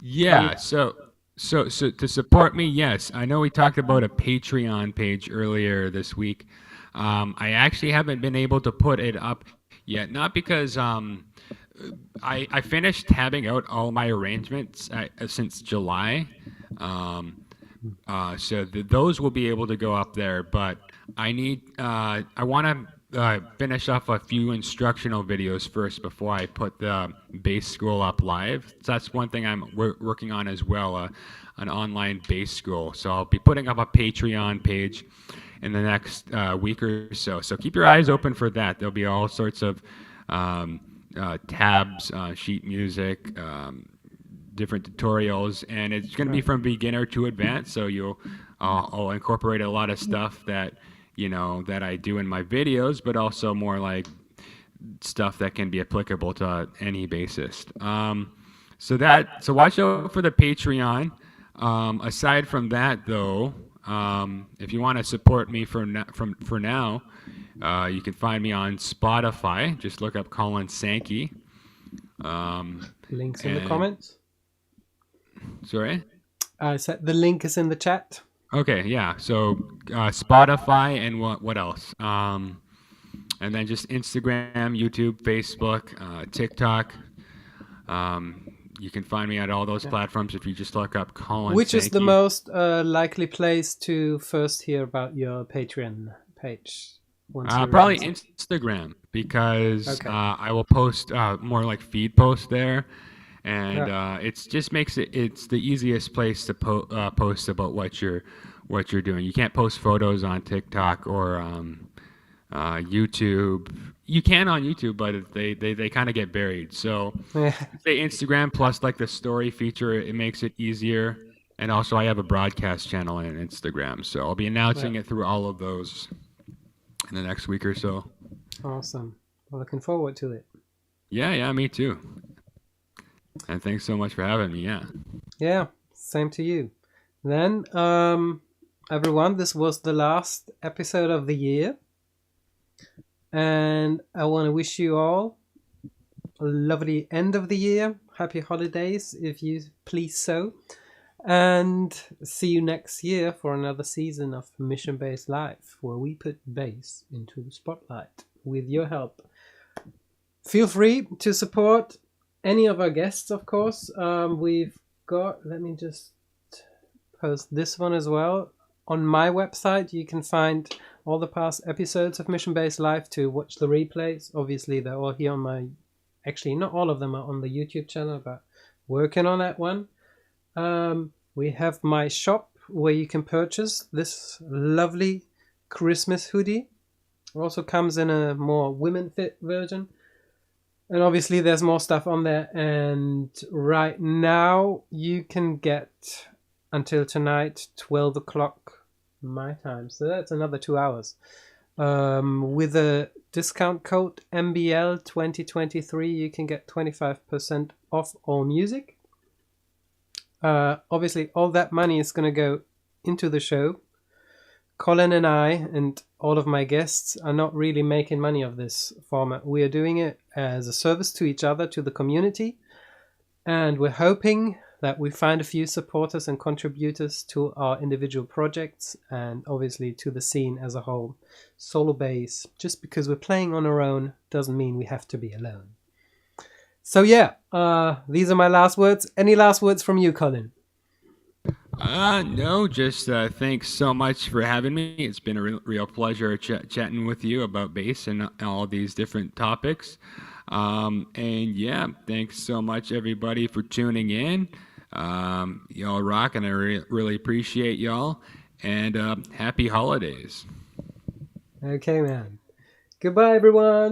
Yeah. So to support me, yes. I know we talked about a Patreon page earlier this week. I actually haven't been able to put it up yet, not because I finished tabbing out all my arrangements since July. So those will be able to go up there, but I want to finish off a few instructional videos first before I put the bass school up live. So that's one thing I'm working on as well, an online bass school. So I'll be putting up a Patreon page in the next week or so. So keep your eyes open for that. There'll be all sorts of tabs, sheet music, different tutorials, and it's going to be from beginner to advanced. So I'll incorporate a lot of stuff that that I do in my videos, but also more like stuff that can be applicable to any bassist. So watch out for the Patreon. Aside from that, though, if you want to support me for now, you can find me on Spotify. Just look up Colin Sankey. Links in the comments. Sorry? I said the link is in the chat. Okay, yeah. So Spotify and what else? And then just Instagram, YouTube, Facebook, TikTok. You can find me at all those platforms if you just look up Colin Which Sankey. is the most likely place to first hear about your Patreon page? Probably Instagram, because I will post more like feed posts there. And it just makes it's the easiest place to post about what you're doing. You can't post photos on TikTok or YouTube. You can on YouTube, but they kind of get buried. So say Instagram plus like the story feature, it makes it easier. And also I have a broadcast channel on Instagram, so I'll be announcing it through all of those in the next week or so. Awesome. Well, looking forward to it. Yeah, me too. And thanks so much for having me. Yeah, same to you. Then, everyone, this was the last episode of the year. And I want to wish you all a lovely end of the year. Happy holidays, if you please so. And see you next year for another season of Mission Bass Live, where we put bass into the spotlight with your help. Feel free to support any of our guests, of course. We've got, let me just post this one as well. On my website, you can find all the past episodes of Mission Bass Live to watch the replays. Obviously, they're all here on my... Actually, not all of them are on the YouTube channel, but working on that one. We have my shop where you can purchase this lovely Christmas hoodie. It also comes in a more women fit version. And obviously there's more stuff on there. And right now you can get until tonight, 12 o'clock my time. So that's another 2 hours. With a discount code MBL 2023, you can get 25% off all music. Obviously all that money is going to go into the show. Colin and I and all of my guests are not really making money of this format. We are doing it as a service to each other, to the community. And we're hoping that we find a few supporters and contributors to our individual projects and obviously to the scene as a whole. Solo bass, just because we're playing on our own doesn't mean we have to be alone. So yeah, these are my last words. Any last words from you, Colin? No, just thanks so much for having me. It's been a real pleasure chatting with you about bass and all these different topics. And yeah, thanks so much, everybody, for tuning in. Y'all rock, and I really appreciate y'all. And happy holidays. Okay, man. Goodbye, everyone.